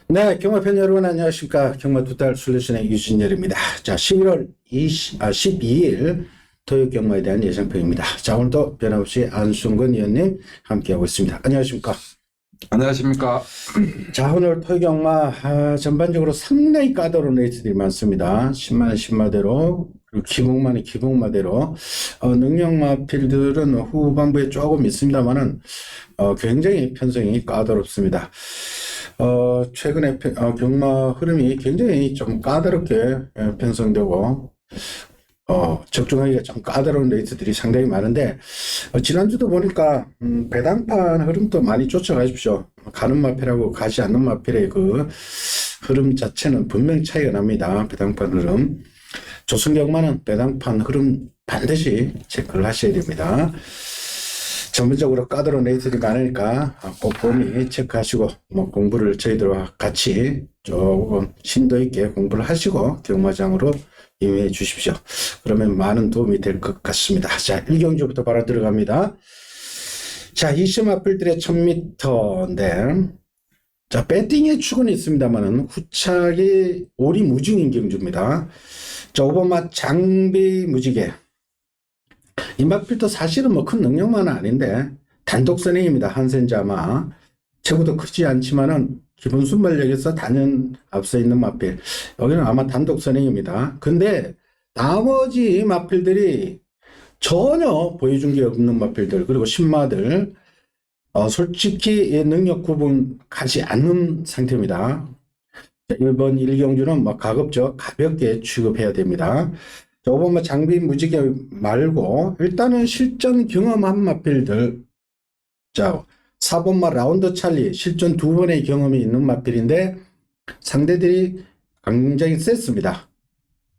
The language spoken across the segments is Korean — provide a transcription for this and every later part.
네, 경마팬 여러분 안녕하십니까. 경마 두 달 솔루션의 유진열입니다. 자, 11월 12일 토요 경마에 대한 예상평입니다. 자, 오늘도 변함없이 안승근 위원님 함께하고 있습니다. 안녕하십니까. 안녕하십니까. 자, 오늘 토요 경마 전반적으로 상당히 까다로운 레이스들이 많습니다. 10만원 10마대로 그리고 기복만이 기복마대로 능력마 필들은 후반부에 조금 있습니다만은 굉장히 편성이 까다롭습니다. 최근에 경마 흐름이 굉장히 좀 까다롭게 편성되고 적중하기가 좀 까다로운 레이스들이 상당히 많은데 지난주도 보니까 배당판 흐름도 많이 쫓아가십시오. 가는 마필하고 가지 않는 마필의 그 흐름 자체는 분명 차이가 납니다. 배당판 흐름. 조선경마는 배당판 흐름 반드시 체크를 하셔야 됩니다. 전문적으로 까다로운 레이스들이 많으니까 꼼꼼히 체크하시고 공부를 저희들과 같이 조금 심도 있게 공부를 하시고 경마장으로 임해 주십시오. 그러면 많은 도움이 될 것 같습니다. 자, 1경주부터 바로 들어갑니다. 자, 20마필들의 1000m인데 자, 배팅의 축은 있습니다만은 후착이 오리무중인 경주입니다. 자, 5번마 장비 무지개. 이 마필도 사실은 뭐 큰 능력만은 아닌데 단독 선행입니다. 한센자마 체구도 크지 않지만은 기본 순발력에서 단연 앞서 있는 마필. 여기는 아마 단독 선행입니다. 근데 나머지 마필들이 전혀 보여준 게 없는 마필들 그리고 신마들 솔직히 능력 구분 가지 않는 상태입니다. 이번 1경주는 뭐 가급적 가볍게 취급해야 됩니다. 5번마 장비 무지개 말고 일단은 실전 경험한 마필들. 자, 4번마 라운드 찰리 실전 2번의 경험이 있는 마필인데 상대들이 굉장히 셌습니다.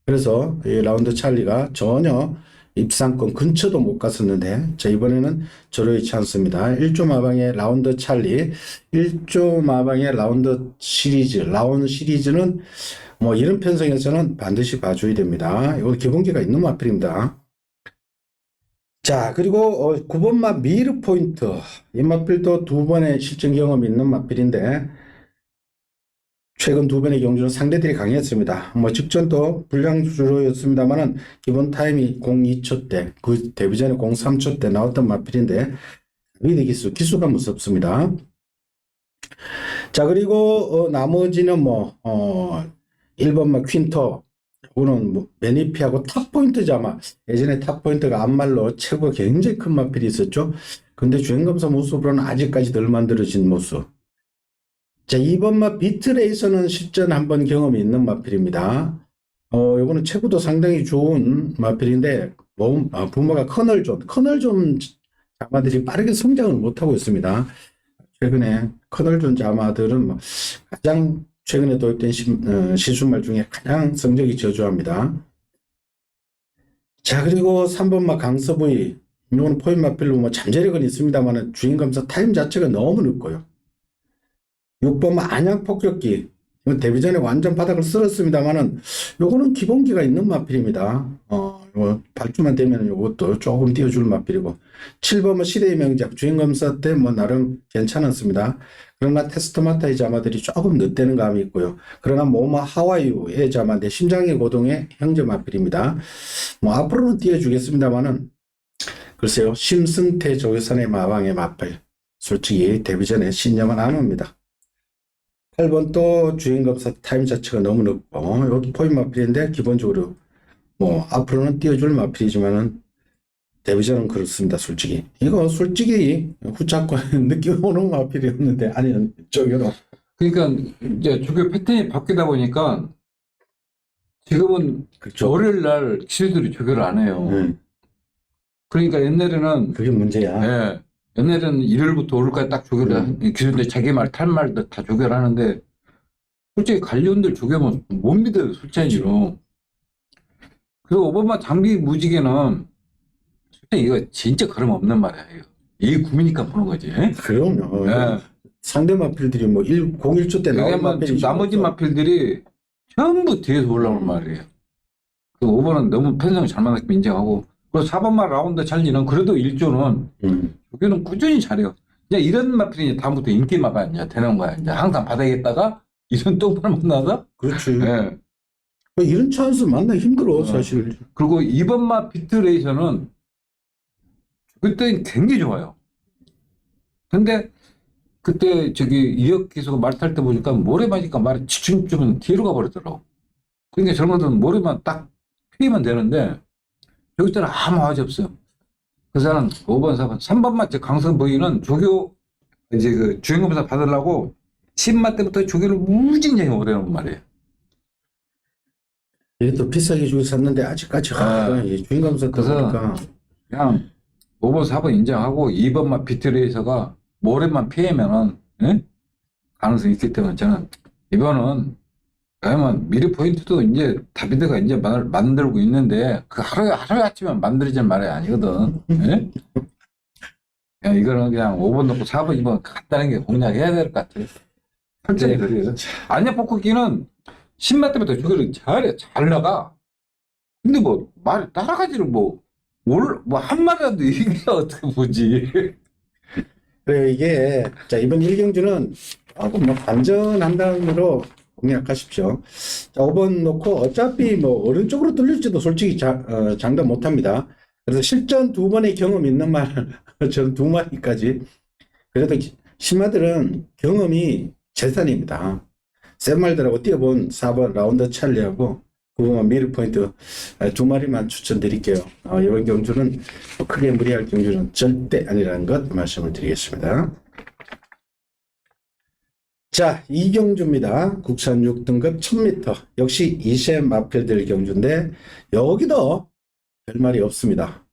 그래서 이 라운드 찰리가 전혀 입상권 근처도 못 갔었는데 자, 이번에는 저로이치 않습니다. 1조 마방의 라운드 찰리 1조 마방의 라운드 시리즈는 뭐 이런 편성에서는 반드시 봐줘야 됩니다. 이건 기본기가 있는 마필입니다. 자, 그리고 9번마 미르 포인트. 이 마필도 2번의 실전 경험이 있는 마필인데 최근 2번의 경주는 상대들이 강했습니다. 뭐 직전도 불량주로였습니다만은 기본 타임이 0.2초대, 그 데뷔전에 0.3초대 나왔던 마필인데 위드 기수가 무섭습니다. 자, 그리고 나머지는 1번마 퀸터, 이거는 뭐 매니피하고 탑포인트죠. 아마 예전에 탑포인트가 앞말로 최고 굉장히 큰 마필이 있었죠. 근데 주행검사 모습으로는 아직까지 덜 만들어진 모습. 자, 2번마 비트레이서는 실전 한번 경험이 있는 마필입니다. 요거는 체구도 상당히 좋은 마필인데 부모가 커널존 자마들이 빠르게 성장을 못하고 있습니다. 최근에 커널존 자마들은 가장 최근에 도입된 시순말 중에 가장 성적이 저조합니다. 자, 그리고 3번마 강서부이 이거는 포인 마필로 잠재력은 있습니다만 주행검사 타임 자체가 너무 늦고요. 6번마 안양 폭격기 이건 데뷔전에 완전 바닥을 쓸었습니다만은 요거는 기본기가 있는 마필입니다. 발주만 되면 요것도 조금 띄워줄 마필이고 7번마 시대의 명작 주행검사 때 나름 괜찮았습니다. 그러나 테스트마타의 자마들이 조금 늦대는 감이 있고요. 그러나 모마 하와이유의 자마 내 심장의 고동의 형제 마필입니다. 앞으로는 띄워주겠습니다만은 글쎄요, 심승태 조계산의 마방의 마필 솔직히 데뷔전에 신념은 안 옵니다. 8번 또 주행검사 타임 자체가 너무 늦고 이것도 포인 마필인데 기본적으로 앞으로는 띄워줄 마필이지만은 데뷔전은 그렇습니다. 솔직히 이거 솔직히 후착권 느낌 오는 마필이었는데 아니 저기로 그러니까 이제 조교 패턴이 바뀌다 보니까 지금은 그렇죠. 월요일 날 기술들이 조교를 안 해요. 그러니까 옛날에는 그게 문제야. 예, 옛날에는 일요일부터 월요일까지 딱 조교를 기술들 자기 말 탈 말도 다 조교를 하는데 솔직히 관련들 조교면 못 믿어요. 솔직히로. 그리고 오바마 장비 무지개는 솔직히 이거 진짜 그럼 없는 말이에요. 이 구미니까 보는 거지. 그럼요. 예. 상대 마필들이 01초 때 나온 마필이 나머지 마필들이 전부 뒤에서 올라오는 말이에요. 그 5번은 너무 편성을 잘 맞았고 인정하고 그리고 4번만 라운드 찰리는 그래도 1조는 조교는 꾸준히 잘해요. 이제 이런 마필이 다음부터 인기 마가 이제 되는 거야. 이제 항상 바닥에 있다가 이런 똥파를 만나다? 그렇지. 예. 이런 찬스 만나기 힘들어, 사실. 그리고 이번마 비트레이서는 그때 굉장히 좋아요. 근데 그때 저기 이혁 기수가 말 탈 때 보니까 모래 맞으니까 말이 치춤쯤은 뒤로 가버리더라고. 그러니까 젊은들은 모래만 딱 피면 되는데 여기 때는 아무 하지 없어요. 그래서 나는 5번, 4번, 3번만 제 강성 부인은 조교 이제 그 주행검사 받으려고 10만 때부터 조교를 무진장이 오래는 말이에요. 이게 또 비싸게 주고 샀는데 아직까지 주인감사 때 그래서 보니까 그냥 5번, 4번 인정하고 2번만 비트레이서가 모래만 피하면은 예? 가능성이 있기 때문에 저는 이번은 왜냐면 미래 포인트도 이제 다비드가 이제 만들고 있는데 그 하루에 아침에 만들어지는 말이 아니거든. 예? 그냥 이거는 그냥 5번 넣고 4번, 2번 간단하게 공략해야 될 것 같아요. 솔직히 그래요. 안녕 뽑기는 10만 때부터 조교를 잘해, 잘 나가. 근데 뭐 말이 따라가지를 뭐 한마디라도 이게 어떻게 보지. 그래 이게 자 이번 1경주는 조금 뭐 반전한다음으로 공략하십시오. 자 5번 놓고 어차피 뭐 오른쪽으로 뚫릴지도 솔직히 장담 못합니다. 그래서 실전 2번의 경험 있는 말 저는 2마리까지 그래도 신마들은 경험이 재산입니다. 센 말들하고 뛰어본 4번 라운드 찰리하고 9번 미르 포인트 2마리만 추천드릴게요. 이번 경주는 크게 무리할 경주는 절대 아니라는 것 말씀을 드리겠습니다. 자, 이 경주입니다. 국산 6등급 1000m. 역시 2세 마필들 경주인데 여기도 별말이 없습니다.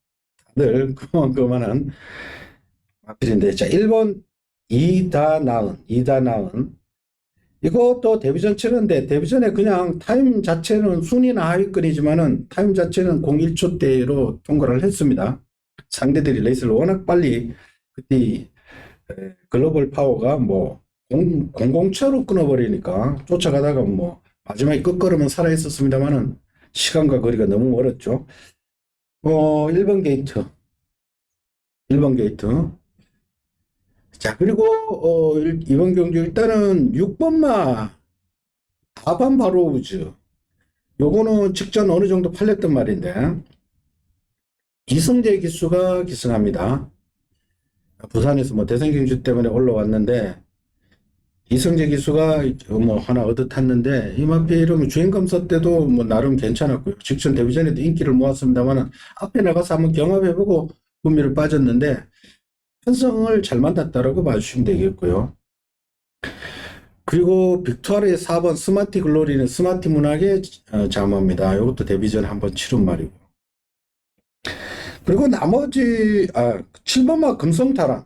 다들 그만한 마필인데 자 1번 이다나은 이것도 데뷔전 치는데 데뷔전에 그냥 타임 자체는 순위나 하위권이지만은 타임 자체는 01초대로 통과를 했습니다. 상대들이 레이스를 워낙 빨리 그때 글로벌 파워가 뭐 007로 끊어버리니까 쫓아가다가 뭐 마지막에 끝걸음은 살아있었습니다만은 시간과 거리가 너무 멀었죠. 1번 게이트 자 그리고 이번 경주 일단은 6번마 다반 바로우즈 요거는 직전 어느 정도 팔렸던 말인데 이성재 기수가 기승합니다. 부산에서 뭐 대선경주 때문에 올라왔는데 이성재 기수가 뭐 하나 얻어 탔는데 이마필은 주행검사 때도 뭐 나름 괜찮았고요. 직전 데뷔전에도 인기를 모았습니다만 앞에 나가서 한번 경험해보고 구미를 빠졌는데 편성을 잘 만났다라고 봐주시면 되겠고요. 그리고 빅토리의 4번 스마티 글로리는 스마티 문학의 자모입니다. 이것도 데뷔전 한번 치른 말이고. 그리고 나머지 7번마 금성타란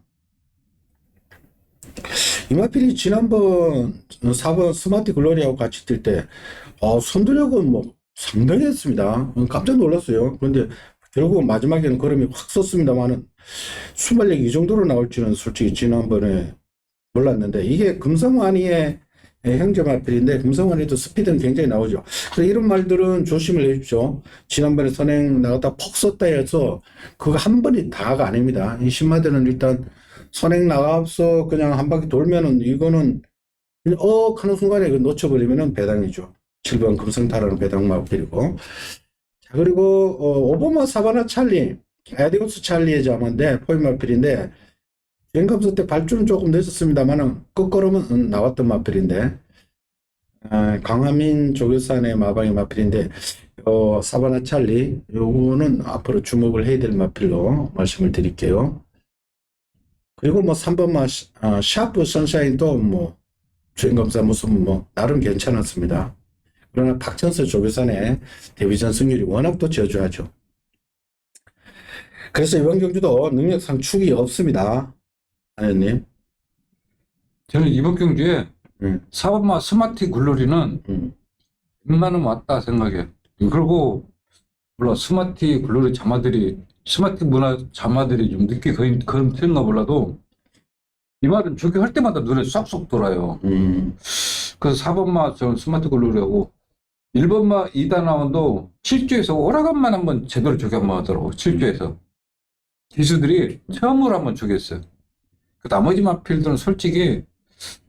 이마필이 지난번 4번 스마티 글로리하고 같이 뛸 때 선두력은 뭐 상당히 했습니다. 깜짝 놀랐어요. 그런데 결국은 마지막에는 걸음이 확 섰습니다만은 순발력이 이 정도로 나올지는 솔직히 지난번에 몰랐는데 이게 금성환이의 형제 마필인데 금성환이도 스피드는 굉장히 나오죠. 그래서 이런 말들은 조심을 해주십시오. 지난번에 선행 나갔다 퍽 섰다 해서 그거 한 번이 다가 아닙니다. 이 신마들은 일단 선행 나가서 그냥 한 바퀴 돌면은 이거는 하는 순간에 놓쳐버리면은 배당이죠. 7번 금성타라는 배당 마필이고. 자, 그리고 5번마 사바나 찰리 에디오스 찰리의 자마인데 포인 마필인데 주행검사 때 발주는 조금 늦었습니다만 끝걸음은 나왔던 마필인데 강하민 조교산의 마방의 마필인데 사바나 찰리 요거는 앞으로 주목을 해야 될 마필로 말씀을 드릴게요. 그리고 뭐 3번마 샤프 선샤인도 뭐 주행검사 무슨 뭐 나름 괜찮았습니다. 그러나 박천서 조교산의 데뷔전 승률이 워낙 또 저조하죠. 그래서 이번 경주도 능력상 축이 없습니다. 아연님. 저는 이번 경주에 4번마 스마티 글로리는 웬만하면 왔다 생각해. 그리고 물론 스마티 글로리 자마들이 스마티 문화 자마들이 좀 늦게 그런 튀었나 몰라도 이 말은 저기 할 때마다 눈에 쏙쏙 돌아요. 그래서 4번마 저는 스마티 글로리하고 1번마 이다나원도 7주에서 오라간만 한번 제대로 저기 한번 하더라고. 7주에서 기수들이 처음으로 한번 저기했어요. 그 나머지 마필들은 솔직히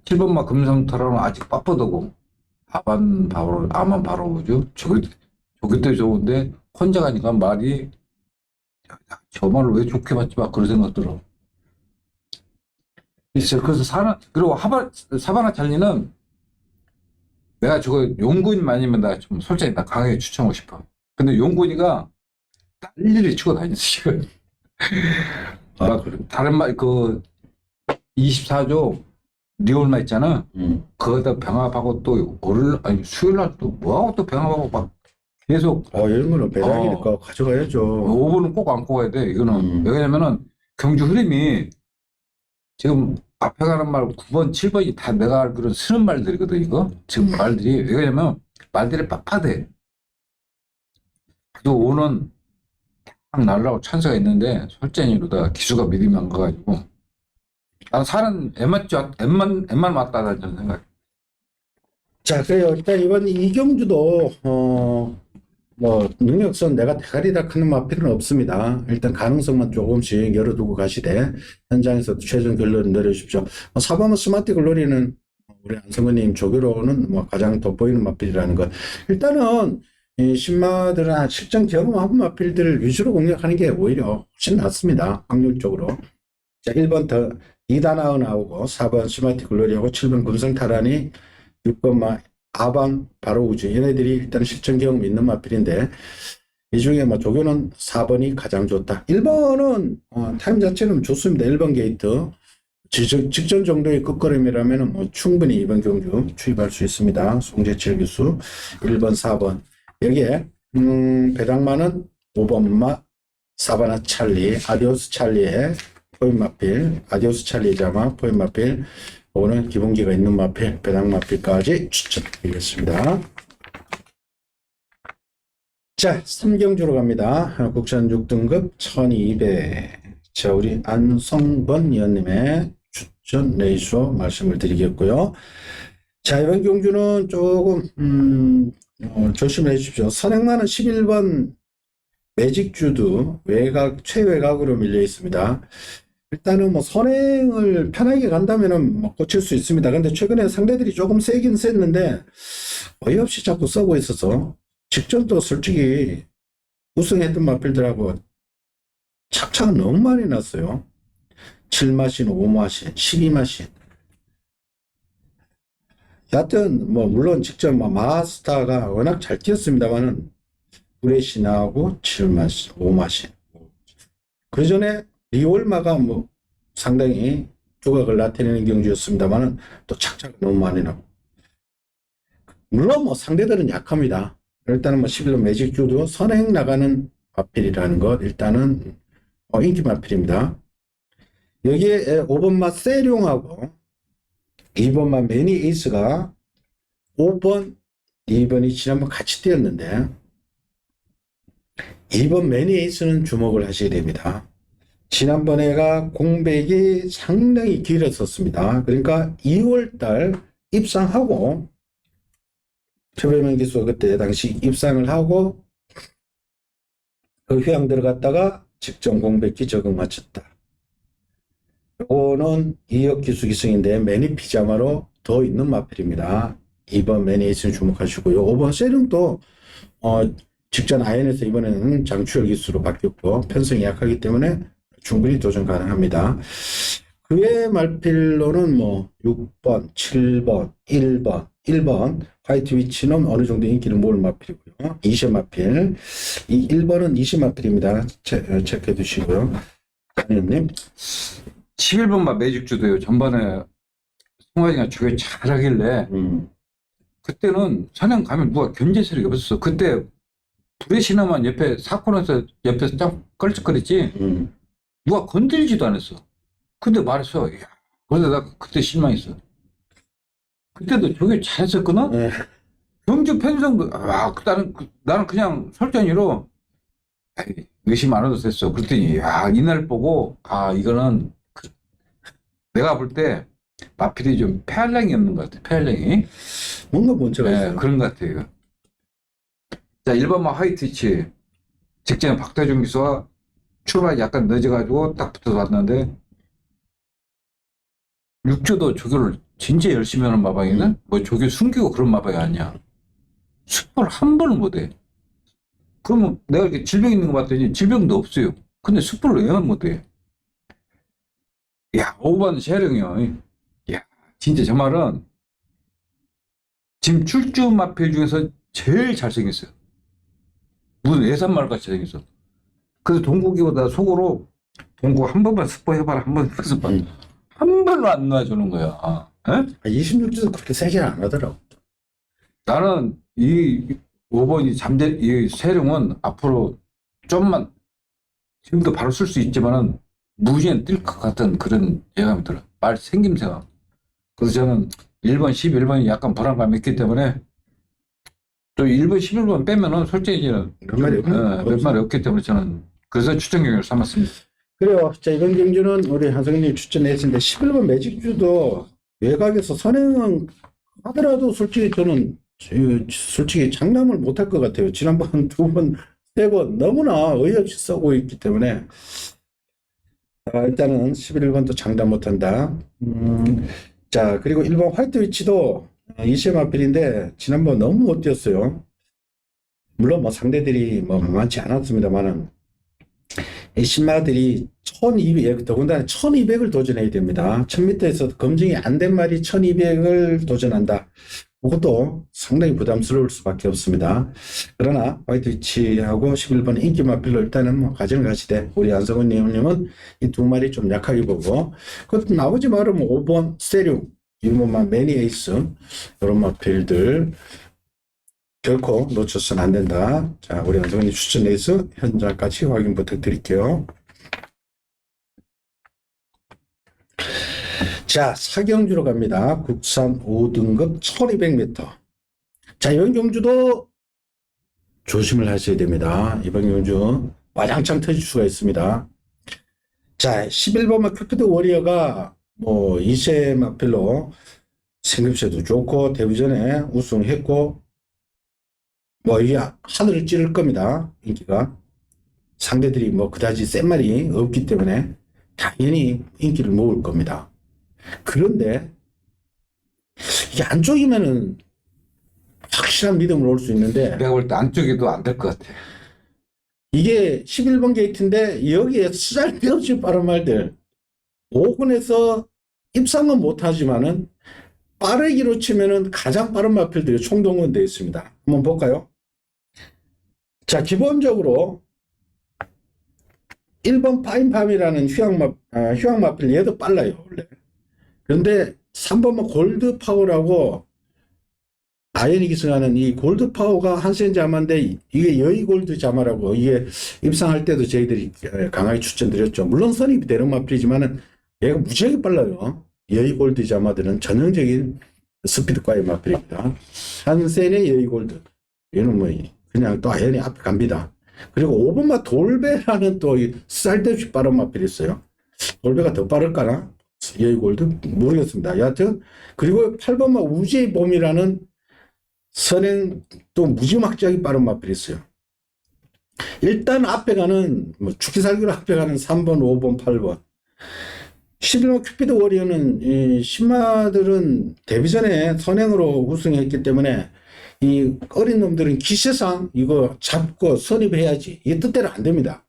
7번마 금성터라는 아직 빳빳하고 아만 바로 오죠. 저기 때 좋은데 혼자 가니까 말이 저 말을 왜 좋게 받지 마 그런 생각 들어. 있어요. 그래서 그리고 사바나 찰리는 내가 저거 용군이 아니면 나 좀 솔직히 나 강하게 추천하고 싶어. 근데 용군이가 난리를 치고 다녔어 지금. 막 다른 말 그 24조 리올마 있잖아. 거기다 병합하고 또 수요일 날 또 뭐하고 또 병합하고 막 계속 이런 거는 배당이니까 가져가야죠. 5분은 꼭 안고 가야 돼. 이거는 왜냐면은 경주 흐름이 지금 앞에 가는 말 9번, 7번이 다 내가 알기로는 쓰는 말들이거든, 이거. 지금 말들이. 왜냐면 말들이 빳빳해. 그래도 오는 딱 날라고 찬스가 있는데 설전이로다 기수가 미리 망가가지고 난 사는 엠만 맞다는 생각. 자, 그래요. 일단 이번 이경주도 뭐 능력선 내가 대가리다 크는 마필은 없습니다. 일단 가능성만 조금씩 열어두고 가시되 현장에서 최종 결론을 내려주십시오. 사바마 스마트 글로리는 우리 안성근님 조교로는 뭐 가장 돋보이는 마필이라는 것. 일단은 이 신마들은 실전 경험한 마필들을 위주로 공략하는 게 오히려 훨씬 낫습니다. 확률적으로. 자, 1번 더 이다나우 나오고 4번 스마트 글로리하고 7번 금성타란이 6번 아방 바로 우주 얘네들이 일단 실전 경험 있는 마필인데 이 중에 뭐 조교는 4번이 가장 좋다. 1번은 타임 자체는 좋습니다. 1번 게이트 직전 정도의 끝걸음이라면 뭐 충분히 이번 경주 투입할 수 있습니다. 송재철 교수 1번 4번 여기에 배당마는 5번마 사바나 찰리 아디오스 찰리의 포인 마필 아디오스 찰리 자마 포인 마필 오늘 기본기가 있는 마필, 배당 마필까지 추천드리겠습니다. 자, 3경주로 갑니다. 국산 6등급 1200. 자, 우리 안성번 위원님의 추천 레이소 말씀을 드리겠고요. 자, 이번 경주는 조금, 조심해 주십시오. 선행만은 11번 매직주도 최외곽으로 밀려 있습니다. 일단은 뭐 선행을 편하게 간다면은 뭐 꽂힐 수 있습니다. 근데 최근에 상대들이 조금 세긴 셌는데 어이없이 자꾸 써고 있어서 직전도 솔직히 우승했던 마필들하고 착차가 너무 많이 났어요. 7마신, 5마신, 12마신. 여하튼 뭐 물론 직접 마스타가 워낙 잘 뛰었습니다만은 브레시 나오고 7마신, 5마신. 그 전에 리올마가 뭐 상당히 두각을 나타내는 경주였습니다만은 또 착착 너무 많이 나고 물론 뭐 상대들은 약합니다. 일단은 뭐 11번 매직주도 선행 나가는 마필이라는 것 일단은 인기 마필입니다. 여기에 5번마 세룡하고 2번마 매니 에이스가 5번, 2번이 지난번 같이 뛰었는데 2번 매니 에이스는 주목을 하셔야 됩니다. 지난번에가 공백이 상당히 길었었습니다. 그러니까 2월달 입상하고 최배명 기수가 그때 당시 입상을 하고 그 휴양 들어갔다가 직전 공백기 적응 마쳤다. 이거는 2억 기수 기승인데 매니 피자마로 더 있는 마필입니다. 2번 매니 에이스는 주목하시고요. 5번 세룡도 직전 아연에서 이번에는 장추열 기수로 바뀌었고 편성이 약하기 때문에 충분히 도전 가능합니다. 그의 말필로는 뭐 6번, 7번, 1번 화이트 위치는 어느 정도 인기를 모을 마필이고요. 20 마필. 이 1번은 20 마필입니다. 체크해 두시고요. 장현님. 11번마 매직주도요. 전반에 송하진이가 저게 잘하길래 그때는 사냥 가면 누가 견제설이 없었어. 그때 브레시나만 옆에 사코너에서 옆에서 짱 껄쩍거렸지. 누가 건들지도 않았어. 근데 말했어. 이야. 그런데 나 그때 실망했어. 그때도 저게 잘했었구나? 네. 경주 편성도, 나는 그냥 설전이로 의심 안 해도 됐어. 그랬더니, 이날 보고, 이거는 내가 볼 때 마필이 좀 폐활량이 없는 것 같아. 폐활량이. 뭔가 문제가 있어요. 그런 것 같아요. 자, 1번마 화이트치. 직전에 박대중 기수와 출발이 약간 늦어가지고 딱 붙어서 왔는데 6주도 조교를 진짜 열심히 하는 마방이는 뭐 조교 숨기고 그런 마방이 아니야. 숯불 한 번을 못해. 그러면 내가 이렇게 질병 있는 거 봤더니 질병도 없어요. 근데 숯불을 왜 못해? 야, 5번 세령이요. 야, 진짜 저 말은 지금 출주 마필 중에서 제일 잘생겼어요. 무슨 예산말 같이 생겼어. 그래서 동국이보다 속으로 동국 한 번만 스포해봐라. 한 번 스포. 한 번도 안 놔주는 거야. 에? 26주도 그렇게 세게 안 하더라고. 나는 이 5번 이 세령은 앞으로 좀만 지금도 바로 쓸 수 있지만은 무지엔 뛸 것 같은 그런 예감이 들어. 말 생김새가. 그래서 저는 1번, 11번이 약간 불안감이 있기 때문에 또 1번, 11번 빼면은 솔직히 이제는 몇 마리 몇 마리 없기 때문에 저는 그래서 추천 경기를 삼았습니다. 그래요. 자, 이번 경주는 우리 한성님 추천했는데 11번 매직주도 외곽에서 선행은 하더라도 솔직히 저는 솔직히 장담을 못할 것 같아요. 지난번 2번, 3번 너무나 어이없이 써고 있기 때문에 일단은 11번도 장담 못한다. 자, 그리고 1번 화이트 위치도 이시엠 아필인데 지난번 너무 못 뛰었어요. 물론 뭐 상대들이 뭐 많지 않았습니다만은 이 신마들이 1200, 더군다나 1200을 도전해야 됩니다. 1000m에서 검증이 안 된 말이 1200을 도전한다. 그것도 상당히 부담스러울 수밖에 없습니다. 그러나 화이트 위치하고 11번 인기 마필로 일단은 뭐 가정을 가시되 우리 안성훈 님은 이 두 마리 좀 약하게 보고 그것도 나머지 말은 뭐 5번 세륙, 1번만 매니 에이스 이런 마필들 결코 놓쳐서는 안 된다. 자, 우리 안성훈님 추천 레이스 현장까지 확인 부탁드릴게요. 자, 사경주로 갑니다. 국산 5등급 1200m. 자, 이번 경주도 조심을 하셔야 됩니다. 이번 경주 와장창 터질 수가 있습니다. 자, 11번만 큐피드 워리어가 뭐 2세 마필로 생급세도 좋고 데뷔전에 우승했고 뭐 이게 하늘을 찌를 겁니다. 인기가. 상대들이 뭐 그다지 센 말이 없기 때문에 당연히 인기를 모을 겁니다. 그런데 이게 안쪽이면은 확실한 믿음을 올 수 있는데 내가 볼 때 안쪽에도 안 될 것 같아. 이게 11번 게이트인데 여기에 쓰잘데없이 빠른 말들 5군에서 입상은 못하지만은 빠르기로 치면은 가장 빠른 마필들이 총동원되어 있습니다. 한번 볼까요? 자, 기본적으로 1번 파인팜이라는 휴양 마필 얘도 빨라요 원래. 그런데 3번은 골드 파워라고 아연이 기승하는 이 골드 파워가 한센 자마인데 이게 여의 골드 자마라고 이게 입상할 때도 저희들이 강하게 추천드렸죠. 물론 선입이 되는 마필이지만은 얘가 무지하게 빨라요. 여의 골드 자마들은 전형적인 스피드과의 마필입니다. 한센의 여의 골드 얘는 뭐 그냥 또 아연이 앞에 갑니다. 그리고 5번마 돌베라는 또 쌀데없이 빠른 마필이 있어요. 돌베가 더 빠를까나? 여의 골드? 모르겠습니다. 여하튼 그리고 8번마 우제의 봄이라는 선행 또 무지막지하게 빠른 마필이 있어요. 일단 앞에 가는 뭐 죽기 살기로 앞에 가는 3번, 5번, 8번 11번 큐피드 워리어는 이 신마들은 데뷔전에 선행으로 우승했기 때문에 이 어린 놈들은 기세상 이거 잡고 선입해야지 이게 뜻대로 안 됩니다.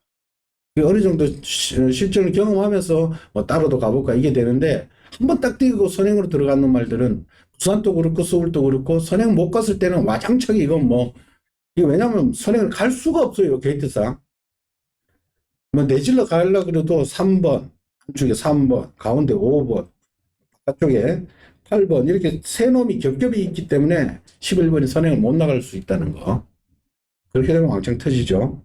어느 정도 실전을 경험하면서 뭐 따로도 가볼까 이게 되는데 한번 딱 뛰고 선행으로 들어가는 말들은 부산도 그렇고 서울도 그렇고 선행 못 갔을 때는 와장창 이건 뭐 이게 왜냐면 선행을 갈 수가 없어요 게이트상. 뭐 내질러 가려고 그래도 3번 한쪽에 3번 가운데 5번 바깥쪽에 8번 이렇게 세 놈이 겹겹이 있기 때문에 11번이 선행을 못 나갈 수 있다는 거. 그렇게 되면 왕창 터지죠.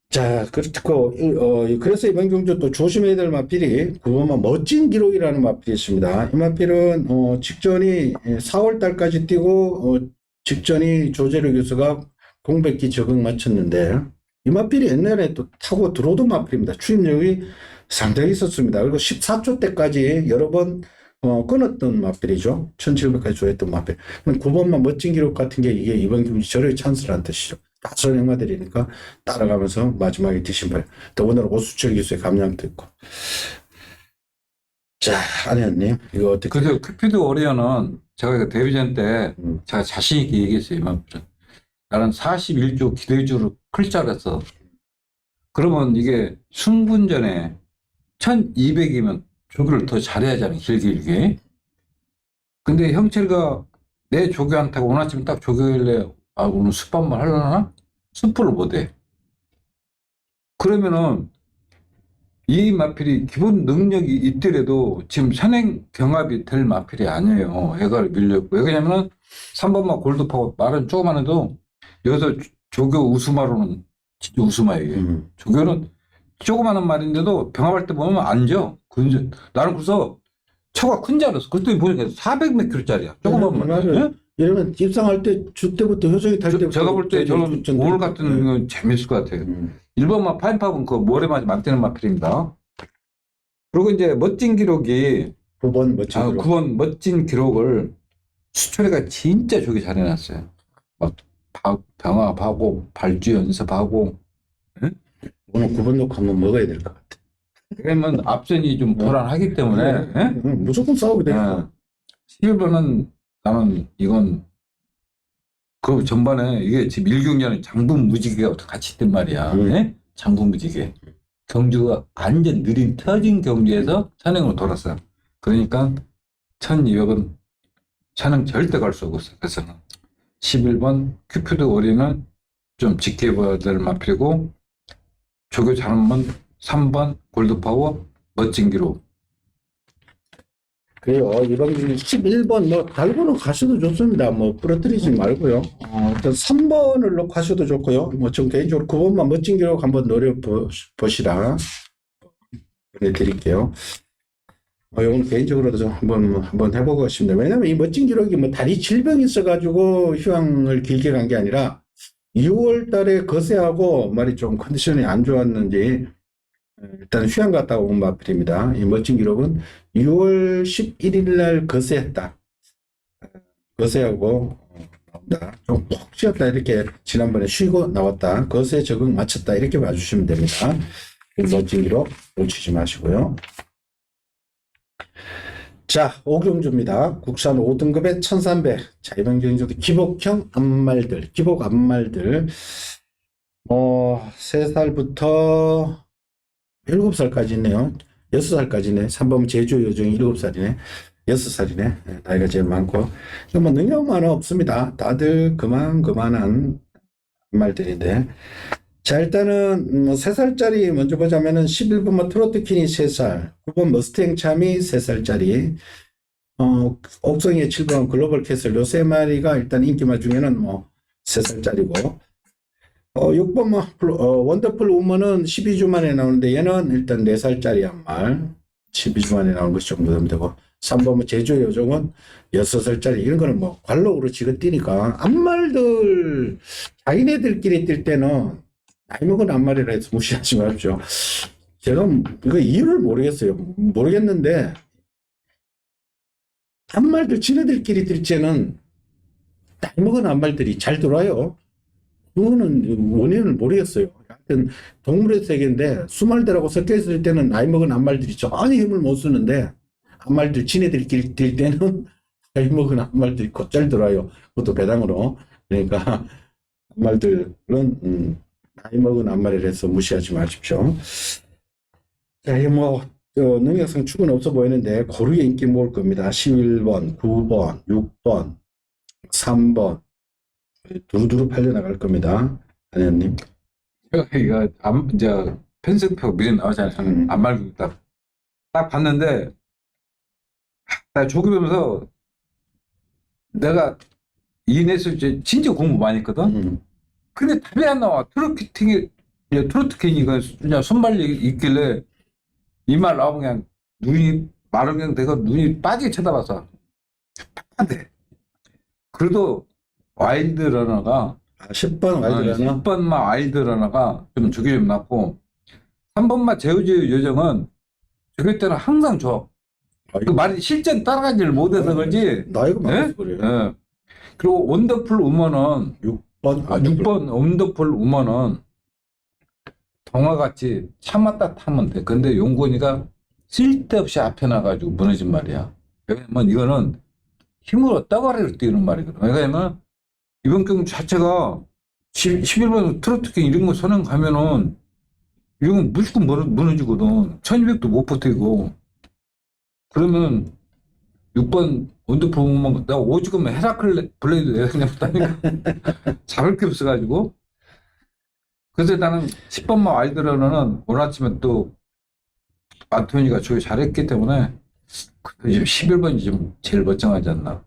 자, 그래서 이번 경주 또 조심해야 될 마필이 9번만 멋진 기록이라는 마필이 있습니다. 이 마필은 직전이 4월 달까지 뛰고 직전이 조재료 교수가 공백기 적응 마쳤는데 이 마필이 옛날에 또 타고 들어오던 마필입니다. 추임력이 상당히 있었습니다. 그리고 14초 때까지 여러 번 끊었던 마필이죠. 1700까지 조회했던 마필. 9번만 멋진 기록 같은 게 이게 이번 경주 절의 찬스라는 뜻이죠. 다 선행마들이니까 따라가면서 마지막에 뒤신발. 더군다나 오수철 기수의 감량도 있고. 자, 안혜원님, 이거 어떻게. 그래서 큐피드 워리어는 제가 그 데뷔전 때 제가 자신 있게 얘기했어요. 이만큼. 나는 41조 기대주로 클 줄 알았어. 그러면 이게 승분전에 1200이면 조교를 더 잘해야잖아, 길게. 근데 형철이가 내 조교한테고 오늘 아침에 딱 조교일래, 아, 오늘 습반만 하려나? 습부를 못해. 그러면은 이 마필이 기본 능력이 있더라도 지금 선행 경합이 될 마필이 아니에요. 해가를 밀렸고. 왜 그러냐면은 3번만 골드파고 말은 조금만 해도 여기서 조교 우수마로는 진짜 우수마예요. 조교는 조그마한 말인데도 병합할 때 보면 앉아. 나는 그래서 처가 큰 줄 알았어. 그랬더니 보니까 400몇 킬로짜리야. 조그만 말. 이러면 입상할 때 주 때부터 효정이 탈 때부터 제가 볼 때 저는 오늘 같은 건 재밌을 것 같아요. 1번만 파인팝은 그 모래맞이 막대는 마필입니다. 그리고 이제 멋진 기록이 9번 멋진 기록. 9번 멋진 기록을 수철이가 진짜 저기 잘해놨어요. 막 병합하고 발주 연습하고. 오늘 9번 놓고 한번 먹어야 될 것 같아. 그러면 앞선이 좀 불안하기 때문에 무조건 싸우게 되니까. 11번은 나는 이건 그 전반에 이게 지금 1경기는 장군 무지개가 같이 있단 말이야. 네? 장군 무지개. 경주가 완전 느린 터진 경주에서 선행으로 돌았어요. 그러니까 1200은 선행 절대 갈 수 없었어요. 그래서 11번 큐피드 워리는 좀 지켜봐야 될 마필이고 조교 잘하면 3번 골드파워 멋진 기록. 그래요. 이번 경기 11번 뭐 달고는 가셔도 좋습니다. 뭐 부러뜨리지 말고요. 일단 3번을 놓고 가셔도 좋고요. 뭐 좀 개인적으로 9번만 멋진 기록 한번 노려 보시라 보내드릴게요. 이건 개인적으로도 좀 한번 해보고 싶습니다. 왜냐면 이 멋진 기록이 뭐 다리 질병이 있어가지고 휴양을 길게 간 게 아니라 6월 달에 거세하고 말이 좀 컨디션이 안 좋았는지 일단 휴양 갔다 온 마필입니다. 이 멋진 기록은 6월 11일 날 거세했다. 거세하고 나온다. 좀 푹 쉬었다 이렇게 지난번에 쉬고 나왔다. 거세 적응 마쳤다 이렇게 봐주시면 됩니다. 멋진 기록 놓치지 마시고요. 자, 오경주입니다. 국산 5등급에 1300. 자, 이번 경기도 기복형 암말들, 기복 암말들. 3살부터 7살까지 있네요. 6살까지네. 3번 제주 요정이 7살이네. 6살이네. 나이가 제일 많고. 뭐 능력만은 없습니다. 다들 그만한 말들인데. 자, 일단은 3살짜리 먼저 보자면은 11번 트로트킨이 3살, 9번 머스탱 참이 3살짜리, 옥성이의 7번 글로벌 캐슬 요 3마리가 일단 인기마 중에는 뭐 3살짜리고, 6번 원더풀 우먼은 12주 만에 나오는데 얘는 일단 4살짜리 한 말, 12주 만에 나오는 것이 정도 되면 되고, 3번 제주 요정은 6살짜리 이런 거는 뭐 관록으로 지가 뛰니까 암말들 자기네들끼리 뛸 때는 나이 먹은 암말이라 해서 무시하지 마십시오. 제가 이거 이유를 모르겠는데 암말들 지네들끼리 뛸 때는 나이 먹은 암말들이 잘 돌아요. 그거는 원인을 모르겠어요. 하여튼 동물의 세계인데 수말들하고 섞여 있을 때는 나이 먹은 암말들이 전혀 힘을 못 쓰는데 암말들 지네들끼리 뛸 때는 나이 먹은 암말들이 곧잘 돌아요. 그것도 배당으로. 그러니까 암말들은 나이 먹은 암말이라 해서 무시하지 마십시오. 자, 능력상 축은 없어 보이는데 고르게 인기 모을 겁니다. 11번, 9번, 6번, 3번 두루두루 팔려나갈 겁니다. 안현님. 이거 이제 편승표 미리 나오잖아요. 안 말고 딱 봤는데 나 조교하면서 내가 이넷을 진짜 공부 많이 했거든. 근데 답이 안 나와. 트로트킹이 그냥 손발이 있길래 이 말 나오면 그냥 눈이 마른 그냥 내가 눈이 빠지게 쳐다봤어. 답답한데. 그래도 와일드 러너가 10번 와일드 러너? 10번만 와일드 러너가 좀 주기 좀 낮고 3번만 제우지 요정은 저럴 때는 항상 줘. 그 말이 실전 따라가지를 못해서 그런지 나이가 많아서 그래요. 네. 그리고 원더풀 우먼은 6번 원더풀 우먼은 동화같이 참았다 타면 돼. 근데 용곤이가 쓸데없이 앞에 나가지고 무너진 말이야. 왜냐면 이거는 힘으로 따가리를 띄우는 말이거든. 왜냐면 이번 경주 자체가 11번 트로트킹 이런 거 선행 가면은 이런 건 무조건 무너지거든. 1200도 못 버티고. 그러면 6번 원더풀만 내가 오죽하면 헤라클레 블레이드 내가 그냥 다니까 잡을 게 없어가지고. 그래서 나는 10번만 와이드러너는 오늘 아침에 또 안토니가 조기 잘했기 때문에 지금 11번이 좀 제일 멀쩡하지 않나.